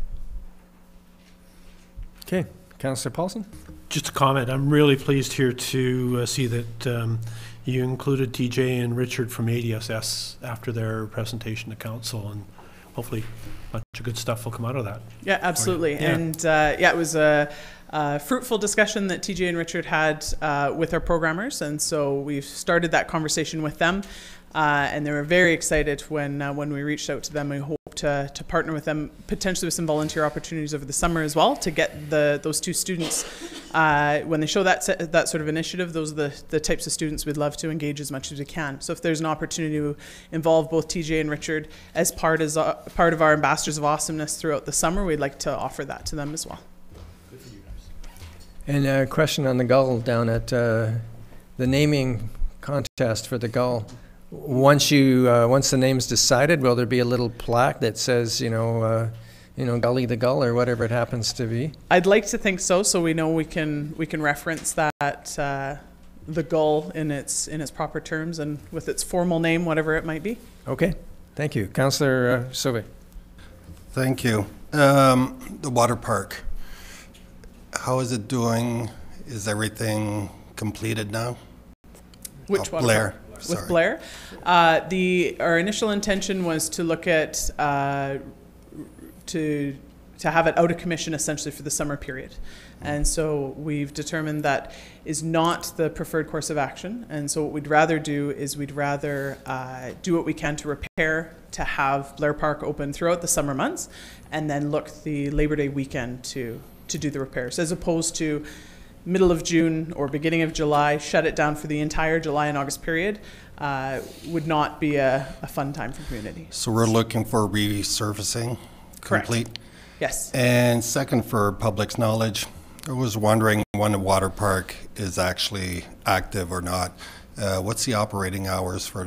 Okay. Councillor Paulson? Just a comment. I'm really pleased here to see that you included TJ and Richard from ADSS after their presentation to council, and hopefully a bunch of good stuff will come out of that. Yeah, absolutely. Yeah. And yeah, it was a fruitful discussion that TJ and Richard had with our programmers, and so we've started that conversation with them, and they were very excited when we reached out to them. We hope to partner with them, potentially with some volunteer opportunities over the summer as well, to get those two students when they show that sort of initiative, those are the types of students we'd love to engage as much as we can. So if there's an opportunity to involve both TJ and Richard as part of our Ambassadors of Awesomeness throughout the summer, we'd like to offer that to them as well. Good for you guys. And a question on the gull down at the naming contest for the gull. Once the name's decided, will there be a little plaque that says, Gully the Gull or whatever it happens to be? I'd like to think so. So we know we can reference that the gull in its proper terms and with its formal name, whatever it might be. Okay, thank you, Councillor Sauvé. Thank you. The water park. How is it doing? Is everything completed now? Which one? Blair. With Sorry. Blair. Our initial intention was to look at to have it out of commission essentially for the summer period. And so we've determined that is not the preferred course of action. And so what we'd rather do is we'd rather do what we can to repair, to have Blair Park open throughout the summer months, and then look the Labor Day weekend to do the repairs, as opposed to middle of June or beginning of July, shut it down for the entire July and August period, would not be a fun time for community. So we're looking for resurfacing complete? Correct. Yes. And second, for public's knowledge, I was wondering when the water park is actually active or not. What's the operating hours for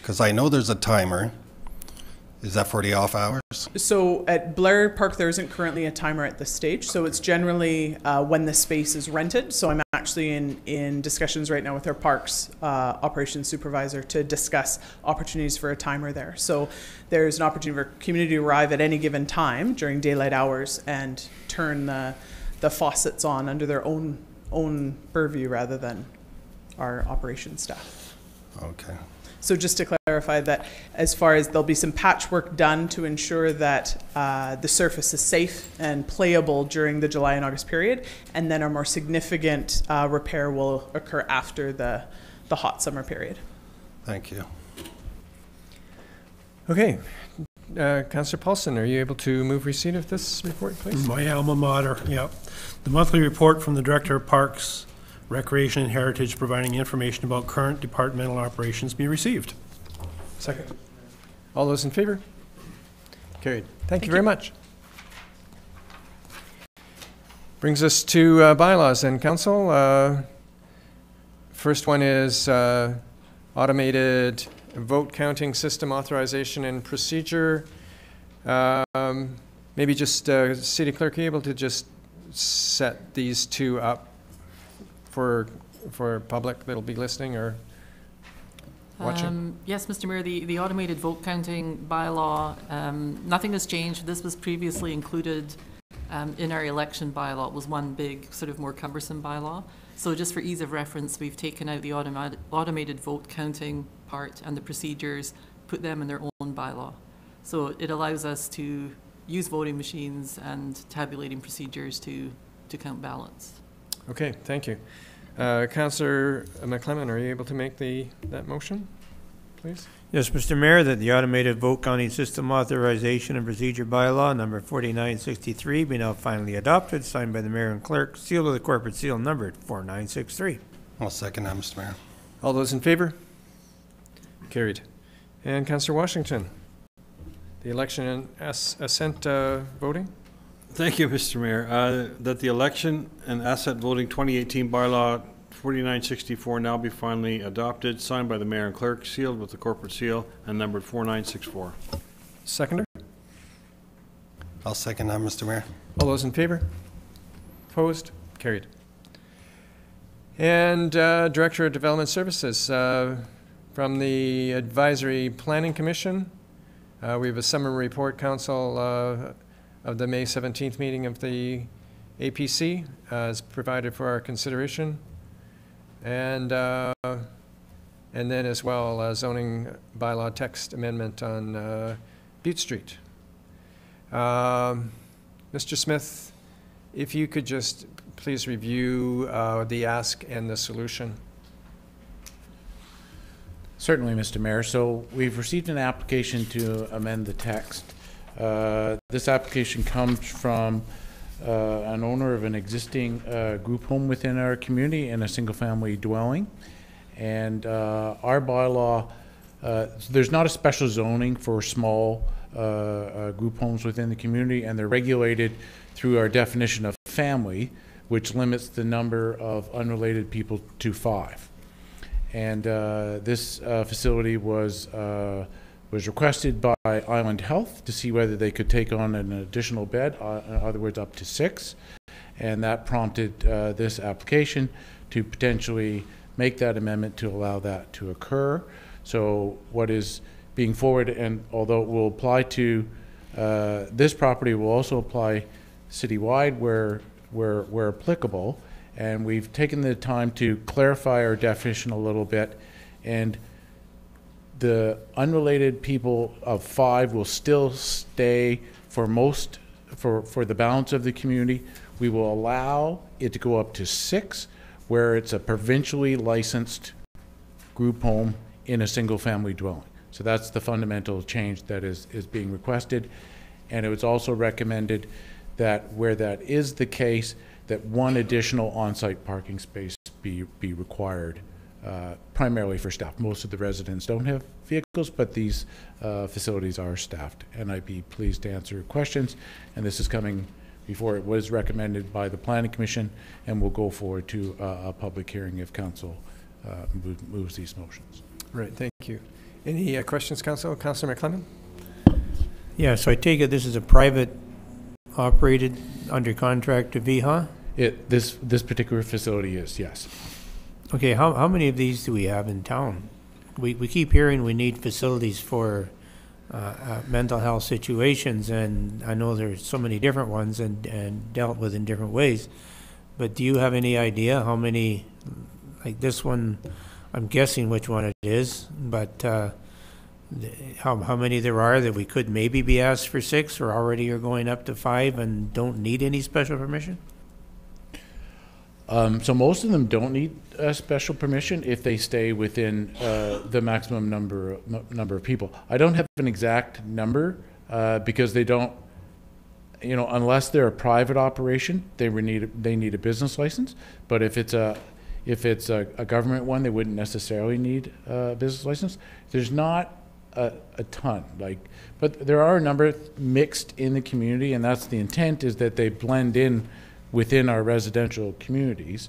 because I know there's a timer. Is that for the off hours? So at Blair Park, there isn't currently a timer at this stage. So it's generally when the space is rented. So I'm actually in discussions right now with our parks operations supervisor to discuss opportunities for a timer there. So there's an opportunity for community to arrive at any given time during daylight hours and turn the faucets on under their own purview rather than our operations staff. Okay. So just to clarify that, as far as there'll be some patchwork done to ensure that the surface is safe and playable during the July and August period, and then a more significant repair will occur after the hot summer period. Thank you. Okay. Councillor Paulson, are you able to move receipt of this report, please? My alma mater, yeah. The monthly report from the Director of Parks, Recreation and Heritage, providing information about current departmental operations, be received. Second. All those in favor? Carried. Thank you very much. Brings us to bylaws and council. First one is automated vote counting system authorization and procedure. Maybe just City Clerk, are you able to just set these two up for public that'll be listening or watching? Yes, Mr. Mayor, the automated vote counting bylaw, nothing has changed. This was previously included in our election bylaw. It was one big, sort of more cumbersome bylaw. So just for ease of reference, we've taken out the automated vote counting part and the procedures, put them in their own bylaw. So it allows us to use voting machines and tabulating procedures to count ballots. Okay, thank you. Councillor McClellan, are you able to make that motion, please? Yes, Mr. Mayor, that the automated vote counting system authorization and procedure bylaw number 4963 be now finally adopted, signed by the mayor and clerk, sealed with a corporate seal numbered 4963. I'll second that, Mr. Mayor. All those in favor? Carried. And Councillor Washington, the election and assent voting? Thank you, Mr. Mayor. That the election and asset voting 2018 bylaw 4964 now be finally adopted, signed by the mayor and clerk, sealed with the corporate seal, and numbered 4964. Seconder? I'll second that, Mr. Mayor. All those in favor? Opposed? Carried. And Director of Development Services, from the Advisory Planning Commission, we have a summary report, Council, of the May 17th meeting of the APC, is provided for our consideration. And then as well, zoning bylaw text amendment on Butte Street. Mr. Smith, if you could just please review the ask and the solution. Certainly, Mr. Mayor. So we've received an application to amend the text. This application comes from an owner of an existing group home within our community and a single-family dwelling. And our bylaw, there's not a special zoning for small group homes within the community, and they're regulated through our definition of family, which limits the number of unrelated people to 5. And this facility was requested by Island Health to see whether they could take on an additional bed, in other words, up to 6. And that prompted this application to potentially make that amendment to allow that to occur. So what is being forwarded, and although it will apply to this property, will also apply citywide where applicable. And we've taken the time to clarify our definition a little bit, and the unrelated people of 5 will still stay for the balance of the community. We will allow it to go up to 6, where it's a provincially licensed group home in a single family dwelling. So that's the fundamental change that is being requested. And it was also recommended that where that is the case, that 1 additional on-site parking space be required, primarily for staff. Most of the residents don't have vehicles, but these facilities are staffed. And I'd be pleased to answer questions. And this is coming before it was recommended by the Planning Commission, and we'll go forward to a public hearing if Council moves these motions. Right, thank you. Any questions, Council? Councillor McClellan? Yeah, so I take it this is a private operated under contract to VHA? This particular facility is, yes. Okay, how many of these do we have in town? We keep hearing we need facilities for mental health situations, and I know there's so many different ones and dealt with in different ways. But do you have any idea how many, like this one, I'm guessing which one it is, but how many there are that we could maybe be asked for 6 or already are going up to 5 and don't need any special permission? So most of them don't need a special permission if they stay within the maximum number of people. I don't have an exact number because they don't, unless they're a private operation, they need a business license. But if it's a government one, they wouldn't necessarily need a business license. There's not a ton, but there are a number mixed in the community, and that's the intent, is that they blend in within our residential communities,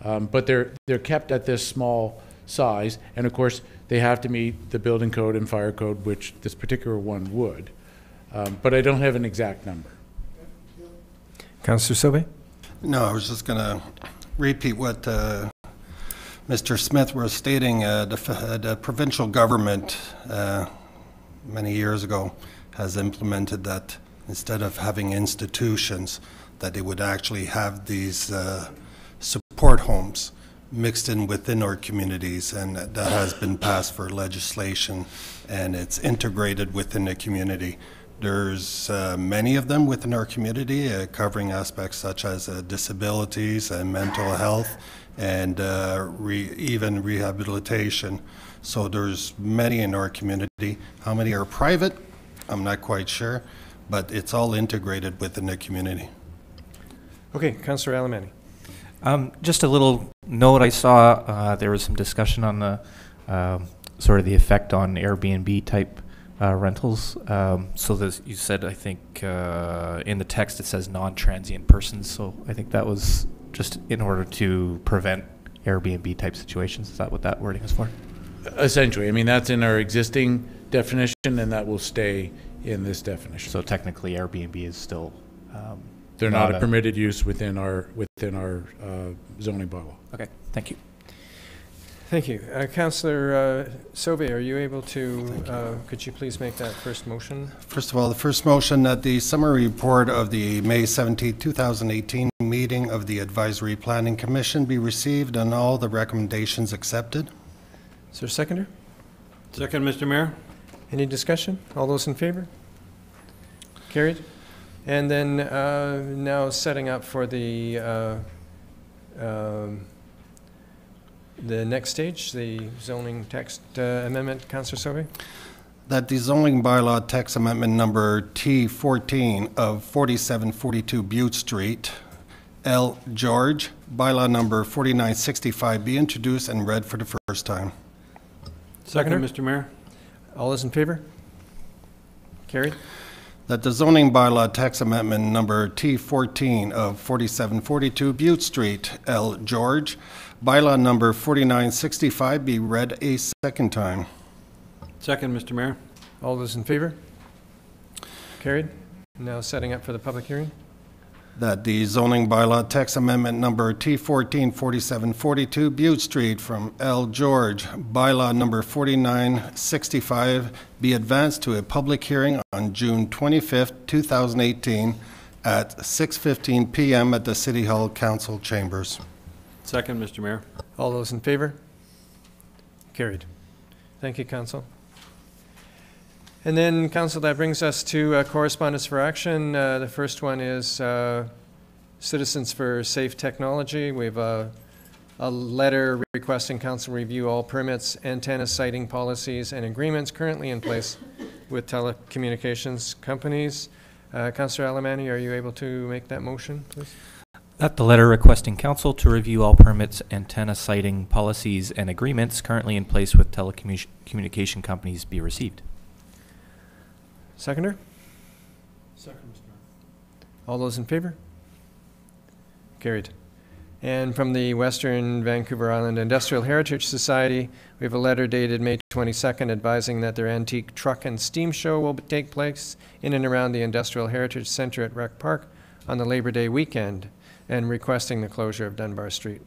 but they're kept at this small size, and of course they have to meet the building code and fire code, which this particular one would, but I don't have an exact number. Councillor Sauvé? No, I was just going to repeat what Mr. Smith was stating. The provincial government many years ago has implemented that instead of having institutions, that they would actually have these support homes mixed in within our communities, and that has been passed for legislation, and it's integrated within the community. There's many of them within our community, covering aspects such as disabilities and mental health, and even rehabilitation. So there's many in our community. How many are private? I'm not quite sure, but it's all integrated within the community. Okay, Councillor Alberni. Just a little note I saw, there was some discussion on the sort of the effect on Airbnb type rentals. So this, you said, I think in the text it says non-transient persons, so I think that was just in order to prevent Airbnb type situations. Is that what that wording is for? Essentially, I mean, that's in our existing definition, and that will stay in this definition. So technically Airbnb is still they're not a permitted use within our zoning bylaw. Okay, thank you. Thank you. Councillor Sauvé, are you able to, could you please make that first motion? First of all, the first motion that the summary report of the May 17, 2018 meeting of the Advisory Planning Commission be received and all the recommendations accepted. Is there a seconder? Second, Mr. Mayor. Any discussion? All those in favor? Carried. And then now setting up for the next stage, the zoning text amendment, Councillor Sauvé? That the zoning bylaw text amendment number T14 of 4742 Butte Street, L. George, bylaw number 4965 be introduced and read for the first time. Second, Mr. Mayor. All those in favor? Carried. That the zoning bylaw text amendment number T14 of 4742 Butte Street, L. George, bylaw number 4965 be read a second time. Second, Mr. Mayor. All those in favor? Carried. Now setting up for the public hearing. That the zoning bylaw text amendment number T14 4742 Butte Street from L. George, bylaw number 4965 be advanced to a public hearing on June 25th, 2018 at 6:15 p.m. at the City Hall Council Chambers. Second, Mr. Mayor. All those in favor? Carried. Thank you, Council. And then, Council, that brings us to correspondence for action. The first one is Citizens for Safe Technology. We have a letter requesting Council review all permits, antenna siting policies, and agreements currently in place with telecommunications companies. Councillor Alberni, are you able to make that motion, please? That the letter requesting Council to review all permits, antenna siting policies, and agreements currently in place with telecommunication companies be received. Seconder? Second, Mr. Mayor. All those in favor? Carried. And from the Western Vancouver Island Industrial Heritage Society, we have a letter dated May 22nd advising that their antique truck and steam show will take place in and around the Industrial Heritage Center at Rec Park on the Labor Day weekend and requesting the closure of Dunbar Street.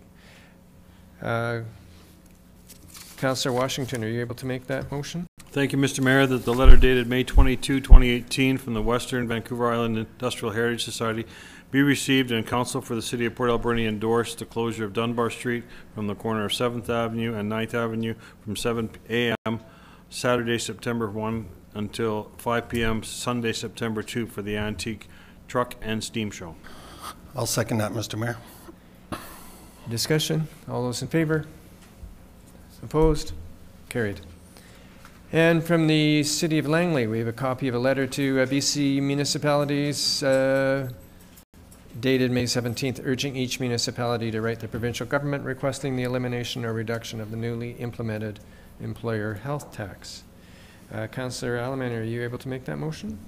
Councillor Washington, are you able to make that motion? Thank you, Mr. Mayor, that the letter dated May 22, 2018 from the Western Vancouver Island Industrial Heritage Society be received and Council for the City of Port Alberni endorse the closure of Dunbar Street from the corner of 7th Avenue and 9th Avenue from 7 a.m. Saturday, September 1 until 5 p.m. Sunday, September 2 for the antique truck and steam show. I'll second that, Mr. Mayor. Discussion? All those in favor? Opposed? Carried. And from the City of Langley, we have a copy of a letter to BC municipalities dated May 17th, urging each municipality to write the provincial government requesting the elimination or reduction of the newly implemented employer health tax. Councillor Alberni, are you able to make that motion?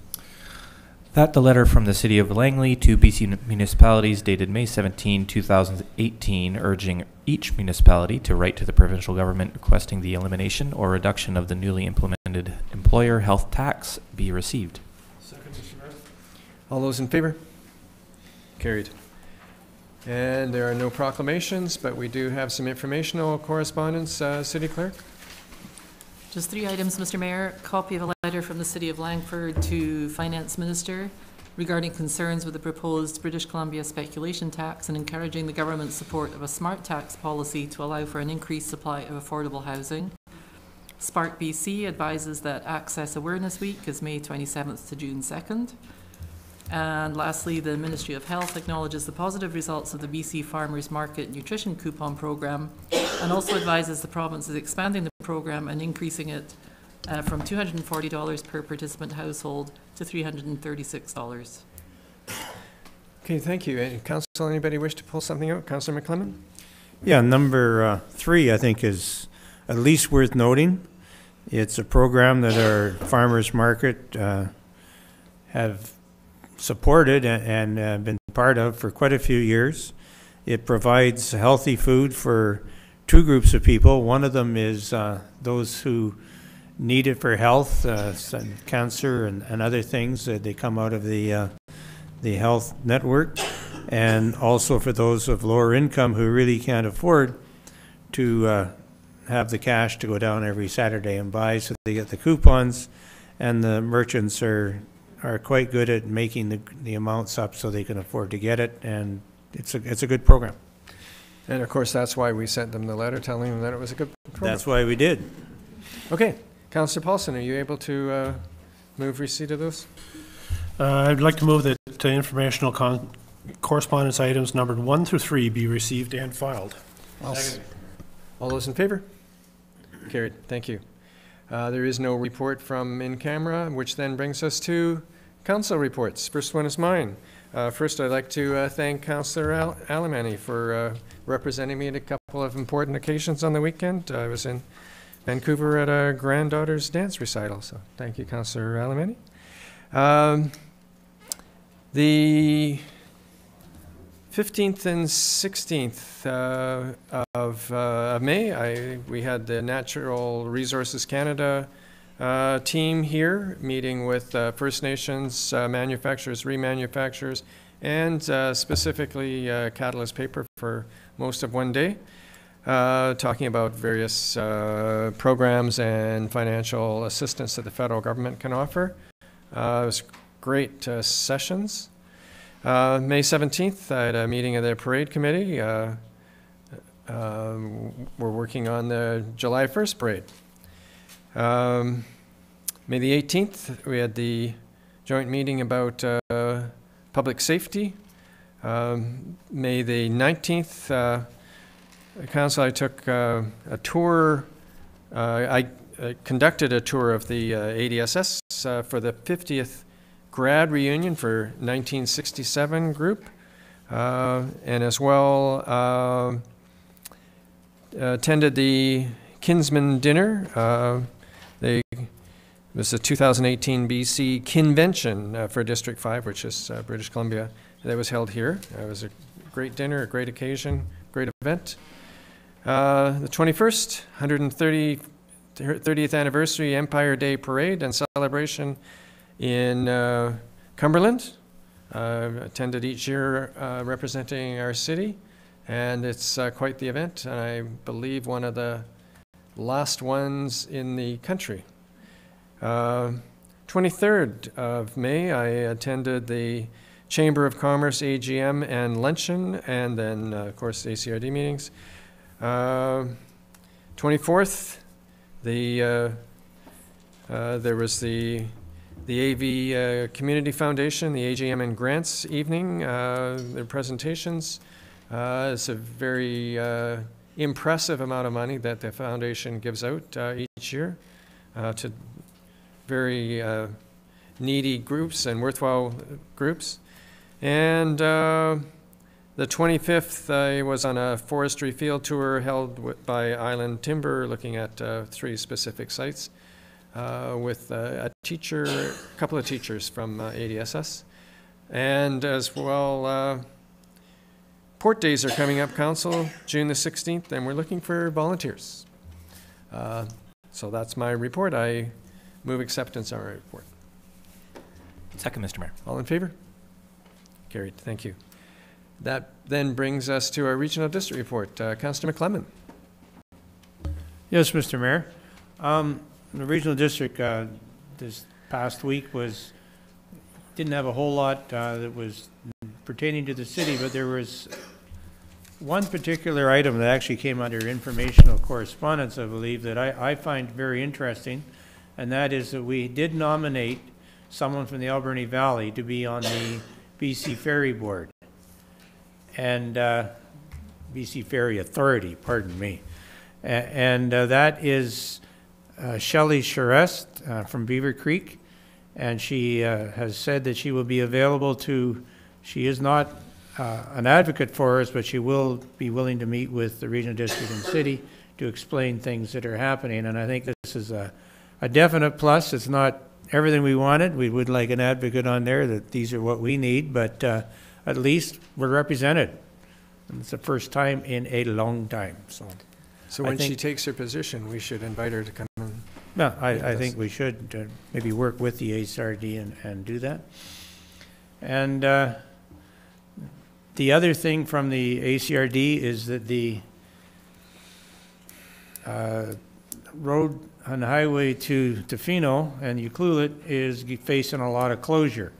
That the letter from the City of Langley to BC municipalities dated May 17, 2018, urging each municipality to write to the provincial government requesting the elimination or reduction of the newly implemented employer health tax be received. Second, Mr. Mayor. All those in favor? Carried. And there are no proclamations, but we do have some informational correspondence. City Clerk? Just 3 items, Mr. Mayor. Copy of a letter from the City of Langford to Finance Minister regarding concerns with the proposed British Columbia speculation tax and encouraging the government's support of a smart tax policy to allow for an increased supply of affordable housing. Spark BC advises that Access Awareness Week is May 27th to June 2nd. And lastly, the Ministry of Health acknowledges the positive results of the BC Farmers Market Nutrition Coupon Programme and also advises the province is expanding the programme and increasing it from $240 per participant household to $336. Okay, thank you. Council, anybody wish to pull something out? Councillor McClellan? Yeah, number 3, I think, is at least worth noting. It's a program that our farmers market have supported and been part of for quite a few years. It provides healthy food for 2 groups of people. One of them is those who need it for health, cancer and other things. They come out of the health network. And also for those of lower income who really can't afford to have the cash to go down every Saturday and buy, so they get the coupons, and the merchants are quite good at making the amounts up so they can afford to get it, and it's a good program. And of course, that's why we sent them the letter telling them that it was a good program. That's why we did. Okay. Councillor Paulson, are you able to move receipt of those? I'd like to move that informational correspondence items numbered 1 through 3 be received and filed. All those in favor? Carried. Thank you. There is no report from in camera, which then brings us to council reports. First one is mine. First, I'd like to thank Councillor Alberni for representing me at a couple of important occasions on the weekend. I was in Vancouver at a granddaughter's dance recital, so thank you, Councillor Alberni. The 15th and 16th of May, we had the Natural Resources Canada team here meeting with First Nations manufacturers, remanufacturers, and specifically Catalyst Paper for most of one day, talking about various programs and financial assistance that the federal government can offer. It was great sessions. May 17th, I had a meeting of the parade committee. We're working on the July 1st parade. May the 18th, we had the joint meeting about public safety. May the 19th, Council, I took a tour. I conducted a tour of the ADSS for the 50th grad reunion for 1967 group, and as well attended the Kinsman dinner. It was the 2018 BC Convention for District 5, which is British Columbia, that was held here. It was a great dinner, a great occasion, great event. The 21st, 30th anniversary Empire Day Parade and celebration in Cumberland. Attended each year representing our city, and it's quite the event, and I believe one of the last ones in the country. 23rd of May, I attended the Chamber of Commerce AGM and luncheon, and then, of course, the ACRD meetings. 24th, there was the AV Community Foundation, the AGM and Grants evening, their presentations. It's a very impressive amount of money that the foundation gives out each year to very needy groups and worthwhile groups. And the 25th, I was on a forestry field tour held by Island Timber, looking at 3 specific sites with a couple of teachers from ADSS. And as well, Port Days are coming up, Council, June the 16th, and we're looking for volunteers. So that's my report. I move acceptance of our report. Second, Mr. Mayor. All in favor? Carried. Thank you. That then brings us to our regional district report. Councillor McClellan. Yes, Mr. Mayor. The regional district this past week didn't have a whole lot that was pertaining to the city, but there was one particular item that actually came under informational correspondence, I believe, that I find very interesting, and that is that we did nominate someone from the Alberni Valley to be on the BC Ferry Board, and BC Ferry Authority, pardon me. And that is Shelley Charest from Beaver Creek, and she has said that she will be available to, she is not an advocate for us, but she will be willing to meet with the regional district and city to explain things that are happening. And I think this is a definite plus. It's not everything we wanted. We would like an advocate on there that these are what we need, but at least we're represented. And it's the first time in a long time. So when she takes her position, we should invite her to come in. No, I think we should maybe work with the ACRD and do that. And the other thing from the ACRD is that the road on the highway to Tofino and Ucluelet is facing a lot of closure.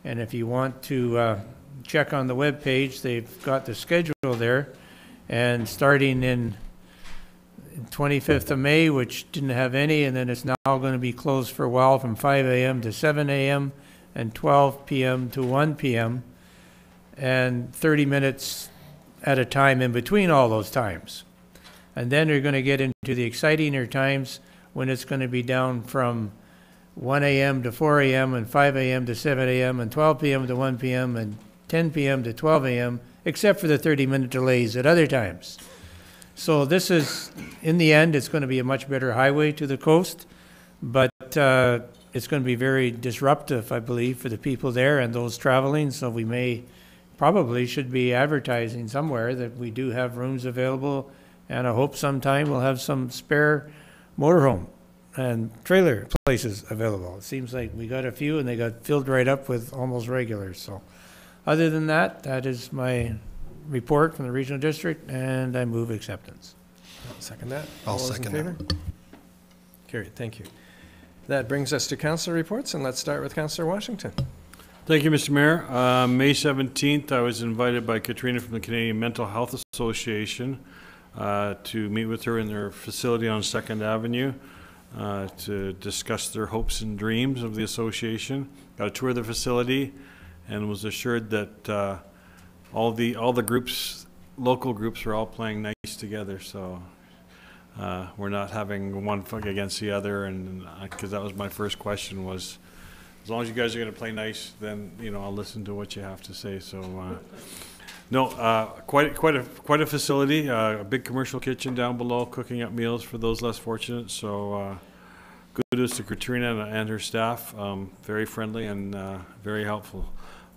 And if you want to check on the web page, they've got the schedule there. And starting in 25th of May, which didn't have any, and then it's now going to be closed for a while from 5 a.m. to 7 a.m. and 12 p.m. to 1 p.m. and 30 minutes at a time in between all those times. And then you're going to get into the exciting times when it's going to be down from 1 a.m. to 4 a.m. and 5 a.m. to 7 a.m. and 12 p.m. to 1 p.m. and 10 p.m. to 12 a.m., except for the 30-minute delays at other times. So this is, in the end, it's going to be a much better highway to the coast, but it's going to be very disruptive, I believe, for the people there and those traveling. So we probably should be advertising somewhere that we do have rooms available, and I hope sometime we'll have some spare motorhome and trailer places available. It seems like we got a few and they got filled right up with almost regulars. So other than that, that is my report from the regional district, and I move acceptance. I'll second that. I'll second that. Carried, thank you. That brings us to councillor reports, and let's start with Councillor Washington. Thank you, Mr. Mayor. May 17th, I was invited by Katrina from the Canadian Mental Health Association to meet with her in their facility on 2nd Avenue to discuss their hopes and dreams of the association. Got a tour of the facility and was assured that all the groups, local groups, are all playing nice together. So we're not having one fuck against the other, and because that was my first question was, as long as you guys are going to play nice, then I'll listen to what you have to say. So no, quite a facility, a big commercial kitchen down below, cooking up meals for those less fortunate. So kudos to Katrina and her staff, very friendly and very helpful.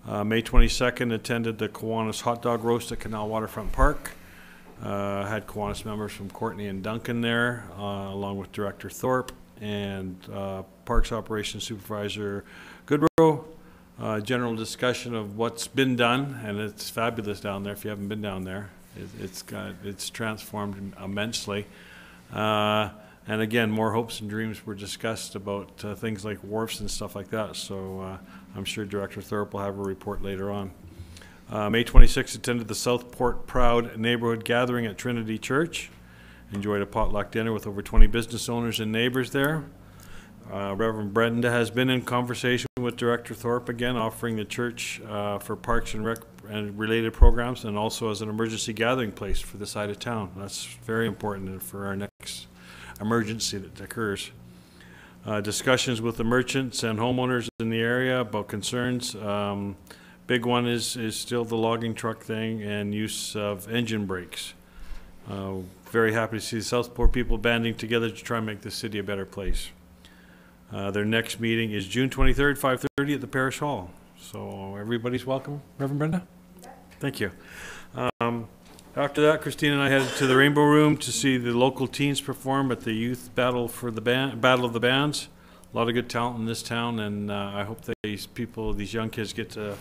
May 22nd, attended the Kiwanis Hot Dog Roast at Canal Waterfront Park. Had Kiwanis members from Courtney and Duncan there, along with Director Thorpe and Parks Operations Supervisor Goodrow. General discussion of what's been done, and it's fabulous down there. If you haven't been down there, it's transformed immensely. And again, more hopes and dreams were discussed about things like wharfs and stuff like that. So I'm sure Director Thorpe will have a report later on. May 26th, attended the Southport Proud Neighborhood Gathering at Trinity Church. Enjoyed a potluck dinner with over 20 business owners and neighbors there. Reverend Brenda has been in conversation with Director Thorpe again, offering the church for parks and rec and related programs, and also as an emergency gathering place for the side of town. That's very important for our next emergency that occurs. Discussions with the merchants and homeowners in the area about concerns. Big one is still the logging truck thing and use of engine brakes. Very happy to see the Southport people banding together to try and make the city a better place. Their next meeting is June 23rd, 5:30 at the Parish Hall. So everybody's welcome. Reverend Brenda? Thank you. After that, Christine and I headed to the Rainbow Room to see the local teens perform at the Youth Battle of the Bands. A lot of good talent in this town, and I hope that these young kids get to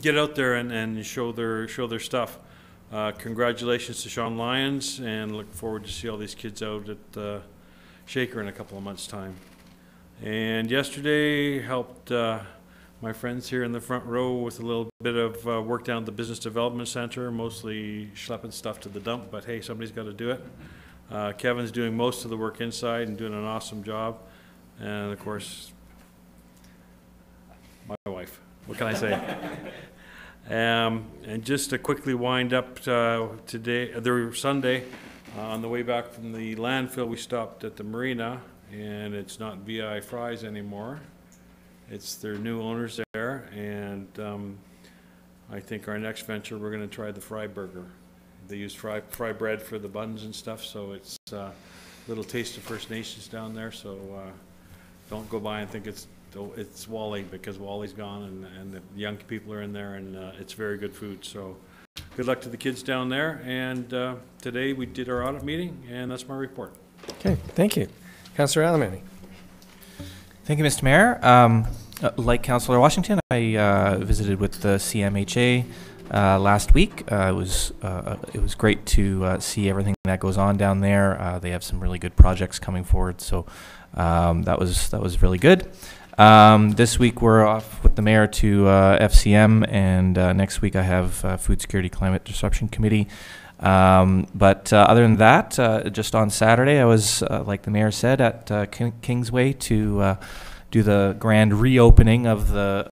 get out there and show their stuff. Congratulations to Sean Lyons, and look forward to see all these kids out at Shaker in a couple of months' time. And yesterday helped my friends here in the front row with a little bit of work down at the Business Development Center, mostly schlepping stuff to the dump, but hey, somebody's got to do it. Kevin's doing most of the work inside and doing an awesome job. And of course, my wife. What can I say? And just to quickly wind up Sunday, on the way back from the landfill, we stopped at the marina, and it's not VI Fries anymore. It's their new owners there, and I think our next venture, we're going to try the fry burger. They use fry bread for the buns and stuff, so it's a little taste of First Nations down there. So don't go by and think it's Wally, because Wally's gone, and the young people are in there, and it's very good food. So good luck to the kids down there. And today we did our audit meeting, and that's my report. Okay, thank you. Councillor Alberni. Thank you, Mr. Mayor. Like Councillor Washington, I visited with the CMHA last week. It was great to see everything that goes on down there. They have some really good projects coming forward, so that was really good. This week we're off with the mayor to FCM, and next week I have Food Security Climate Disruption Committee. But other than that, just on Saturday I was, like the mayor said, at Kingsway to do the grand reopening of the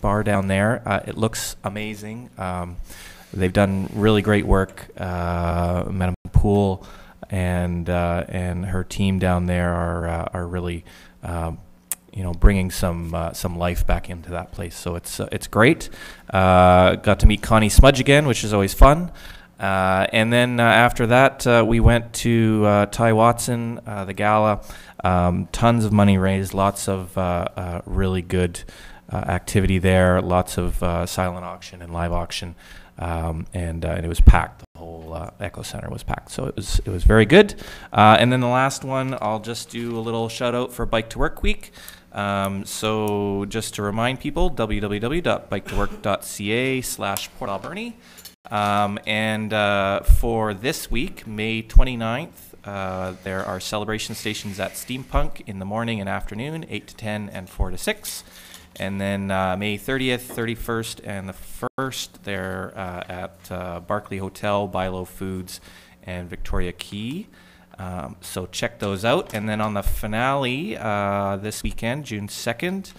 bar down there. It looks amazing. They've done really great work. Madam Poole and her team down there are really bringing some life back into that place. So it's great. Got to meet Connie Smudge again, which is always fun. And then after that, we went to Ty Watson, the gala. Tons of money raised, lots of really good activity there, lots of silent auction and live auction, and it was packed. The whole Echo Center was packed, so it was very good. And then the last one, I'll just do a little shout out for Bike to Work Week. So just to remind people, www.biketowork.ca/Port Alberni. And for this week, May 29th, there are celebration stations at Steampunk in the morning and afternoon, 8 to 10 and 4 to 6. And then May 30th, 31st, and the 1st, they're at Barclay Hotel, Bylaws Foods, and Victoria Quay. So check those out. And then on the finale this weekend, June 2nd,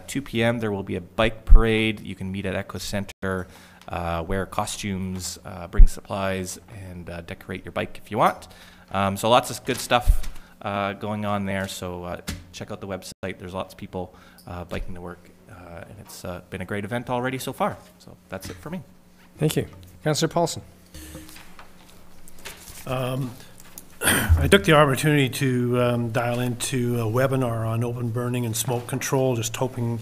2 p.m., there will be a bike parade. You can meet at Echo Center, wear costumes, bring supplies, and decorate your bike if you want. So lots of good stuff going on there. So check out the website. There's lots of people biking to work, and it's been a great event already so far. So that's it for me. Thank you. Councillor Paulson. I took the opportunity to dial into a webinar on open burning and smoke control, just hoping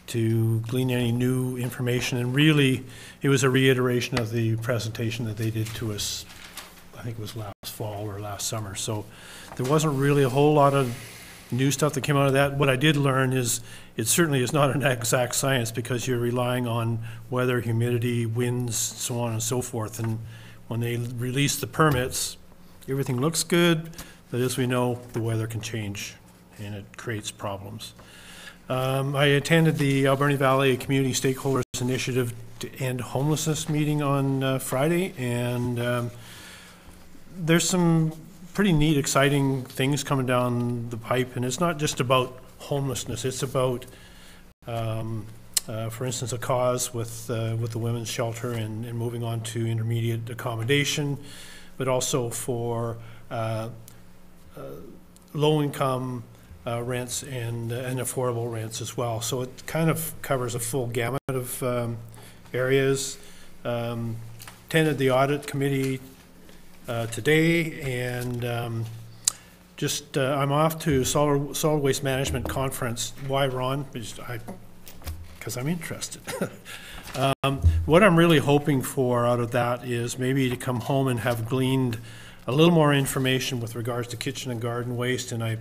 to glean any new information. And really, it was a reiteration of the presentation that they did to us, I think it was last fall or last summer. So there wasn't really a whole lot of new stuff that came out of that. What I did learn is it certainly is not an exact science, because you're relying on weather, humidity, winds, so on and so forth. And when they release the permits, everything looks good, but as we know, the weather can change and it creates problems. I attended the Alberni Valley Community Stakeholders Initiative to End Homelessness meeting on Friday, and there's some pretty neat, exciting things coming down the pipe, and it's not just about homelessness. It's about, for instance, a cause with the women's shelter and moving on to intermediate accommodation, but also for low-income rents and affordable rents as well. So it kind of covers a full gamut of areas. Attended the audit committee today, and I'm off to solid waste management conference. Why, Ron? Because I'm interested. What I'm really hoping for out of that is maybe to come home and have gleaned a little more information with regards to kitchen and garden waste, and I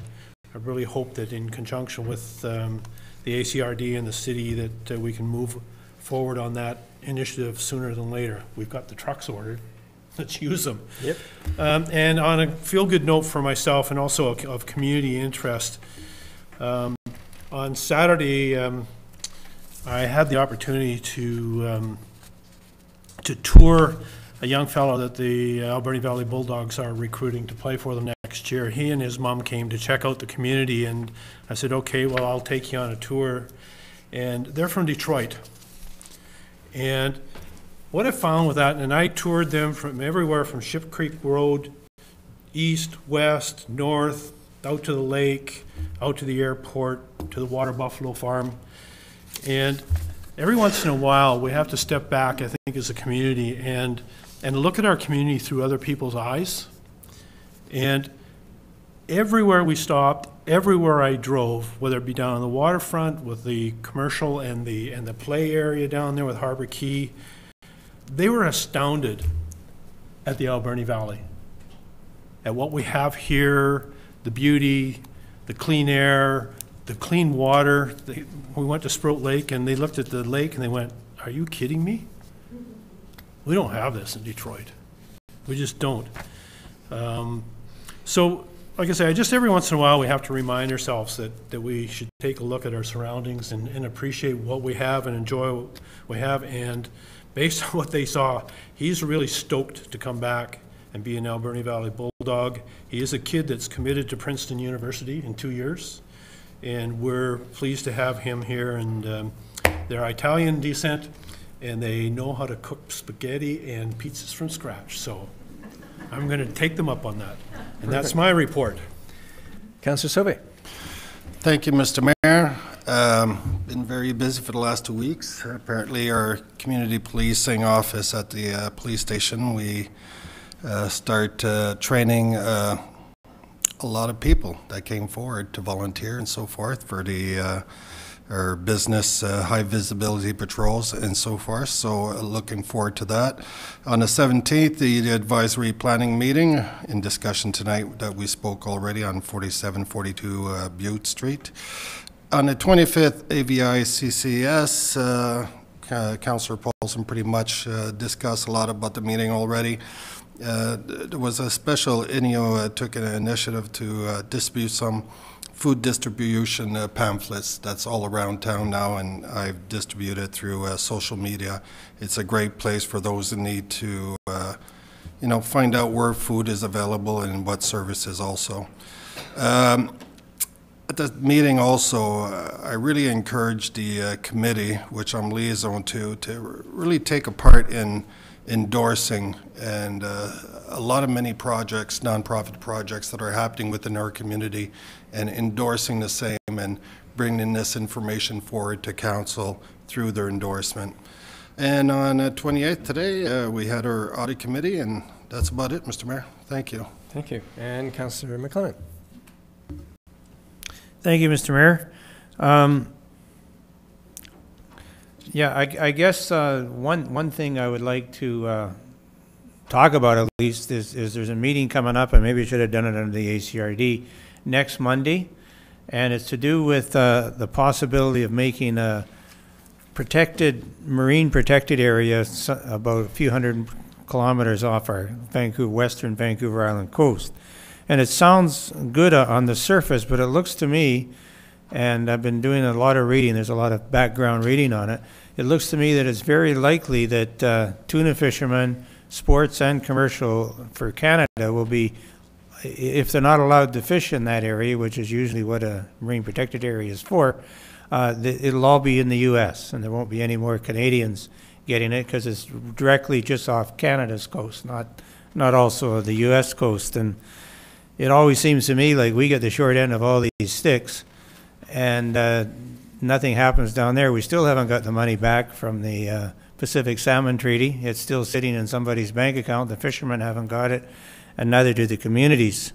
really hope that in conjunction with the ACRD and the city that we can move forward on that initiative sooner than later. We've got the trucks ordered. Let's use them. Yep. And on a feel-good note for myself and also of community interest, on Saturday, I had the opportunity to tour a young fellow that the Alberni Valley Bulldogs are recruiting to play for them next year. He and his mom came to check out the community, and I said, okay, well, I'll take you on a tour. And they're from Detroit. And what I found with that, and I toured them from everywhere from Ship Creek Road, east, west, north, out to the lake, out to the airport, to the Water Buffalo Farm. And every once in a while, we have to step back, I think, as a community and look at our community through other people's eyes. And everywhere we stopped, everywhere I drove, whether it be down on the waterfront with the commercial and the play area down there with Harbor Key, they were astounded at the Alberni Valley, at what we have here, the beauty, the clean air, the clean water. We went to Sprout Lake and they looked at the lake and they went, are you kidding me? We don't have this in Detroit. We just don't. So, like I say, just every once in a while we have to remind ourselves that we should take a look at our surroundings and appreciate what we have and enjoy what we have. And based on what they saw, he's really stoked to come back and be an Alberni Valley Bulldog. He is a kid that's committed to Princeton University in 2 years, and we're pleased to have him here. And they're Italian descent, and they know how to cook spaghetti and pizzas from scratch. So I'm going to take them up on that. And that's my report. Councillor Sauvé. Thank you, Mr. Mayor. Been very busy for the last 2 weeks. Apparently, our community policing office at the police station, we start training a lot of people that came forward to volunteer and so forth for the our business high visibility patrols and so forth. So looking forward to that. On the 17th, the advisory planning meeting in discussion tonight that we spoke already on 4742 Butte Street. On the 25th, AVI CCS, Councillor Paulson pretty much discussed a lot about the meeting already. There was a special INEO took an initiative to distribute some food distribution pamphlets that's all around town now, and I've distributed through social media. It's a great place for those in need to, you know, find out where food is available and what services also. At the meeting also, I really encourage the committee, which I'm liaison to really take a part in endorsing and a lot of many projects, nonprofit projects that are happening within our community, and endorsing the same and bringing this information forward to council through their endorsement. And on the 28th today, we had our audit committee, and that's about it, Mr. Mayor. Thank you. Thank you. And Councillor McLennan. Thank you, Mr. Mayor. Yeah, I guess one thing I would like to talk about at least is there's a meeting coming up, and maybe I should have done it under the ACRD next Monday, and it's to do with the possibility of making a marine protected area about a few hundred kilometers off our western Vancouver Island coast. And it sounds good on the surface, but it looks to me, and I've been doing a lot of reading, there's a lot of background reading on it, it looks to me that it's very likely that tuna fishermen, sports and commercial for Canada will be, if they're not allowed to fish in that area, which is usually what a marine protected area is for, it'll all be in the U.S., and there won't be any more Canadians getting it because it's directly just off Canada's coast, not also the U.S. coast. And it always seems to me like we get the short end of all these sticks, and nothing happens down there. We still haven't got the money back from the Pacific Salmon Treaty. It's still sitting in somebody's bank account. The fishermen haven't got it, and neither do the communities.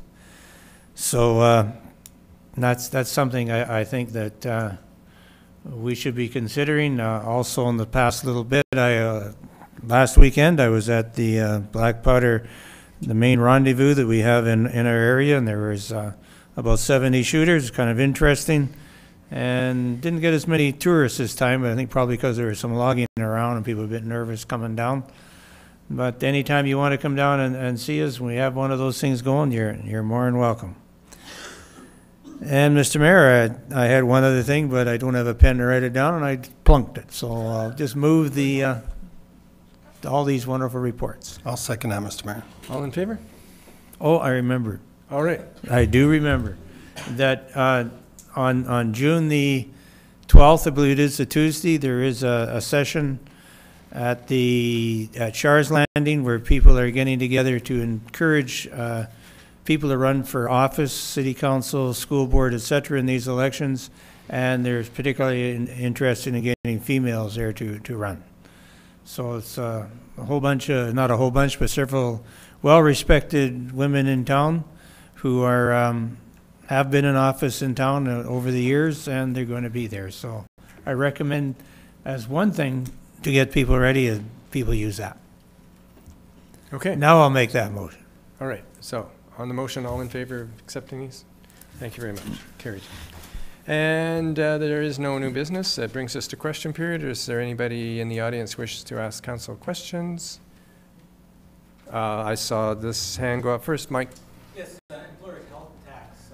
So that's something I think that we should be considering. Also, in the past little bit, last weekend I was at the Black Powder, the main rendezvous that we have in our area, and there was about 70 shooters. Kind of interesting, and didn't get as many tourists this time, but I think probably because there was some logging around and people were a bit nervous coming down. But anytime you want to come down and see us, when we have one of those things going, you're more than welcome. And Mr. Mayor, I had one other thing, but I don't have a pen to write it down, and I plunked it. So I'll just move all these wonderful reports. I'll second that, Mr. Mayor. All in favor? Oh, I remember. All right. I do remember that on June the 12th, I believe it is, a Tuesday, there is a session at Shars Landing where people are getting together to encourage people to run for office, city council, school board, etc. in these elections, and there's particularly interested in getting females there to run. So it's a whole bunch of, not a whole bunch, but several well-respected women in town who are have been in office in town over the years, and they're going to be there. So I recommend as one thing to get people ready, and people use that. Okay. Now I'll make that motion. All right. So on the motion, all in favor of accepting these? Thank you very much. Carried. And there is no new business. That brings us to question period. Is there anybody in the audience who wishes to ask council questions? I saw this hand go up first. Mike? Yes, employer health tax.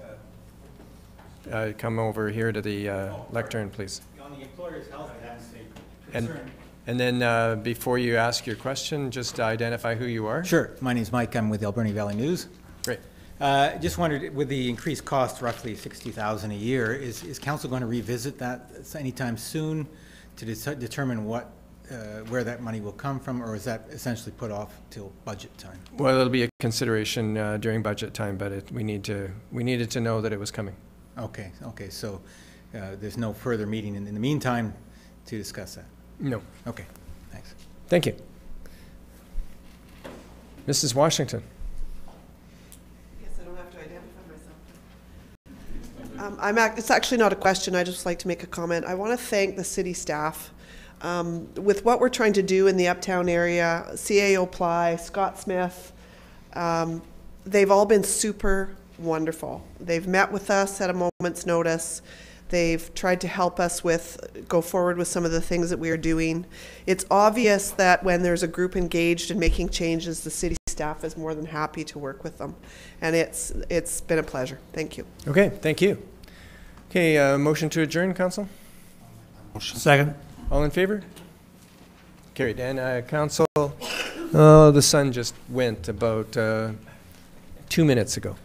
Come over here to the lectern, please. On the employer's health tax, and then before you ask your question, just identify who you are. Sure. My name is Mike. I'm with the Alberni Valley News. Great. Just wondered, with the increased cost, roughly $60,000 a year, is council going to revisit that anytime soon to determine what where that money will come from, or is that essentially put off till budget time? Well, it'll be a consideration during budget time, but we needed to know that it was coming. Okay, okay, so there's no further meeting in the meantime to discuss that? No. Okay, thanks. Thank you. Mrs. Washington. Yes, I don't have to identify myself. It's actually not a question. I just like to make a comment. I want to thank the city staff. With what we're trying to do in the Uptown area, CAO Ply, Scott Smith, they've all been super wonderful. They've met with us at a moment's notice. They've tried to help us go forward with some of the things that we are doing. It's obvious that when there's a group engaged in making changes, the city staff is more than happy to work with them. And it's been a pleasure. Thank you. Okay, thank you. Okay, motion to adjourn, Council? Motion. Second. All in favor? Carried. And Council, oh, the sun just went about 2 minutes ago.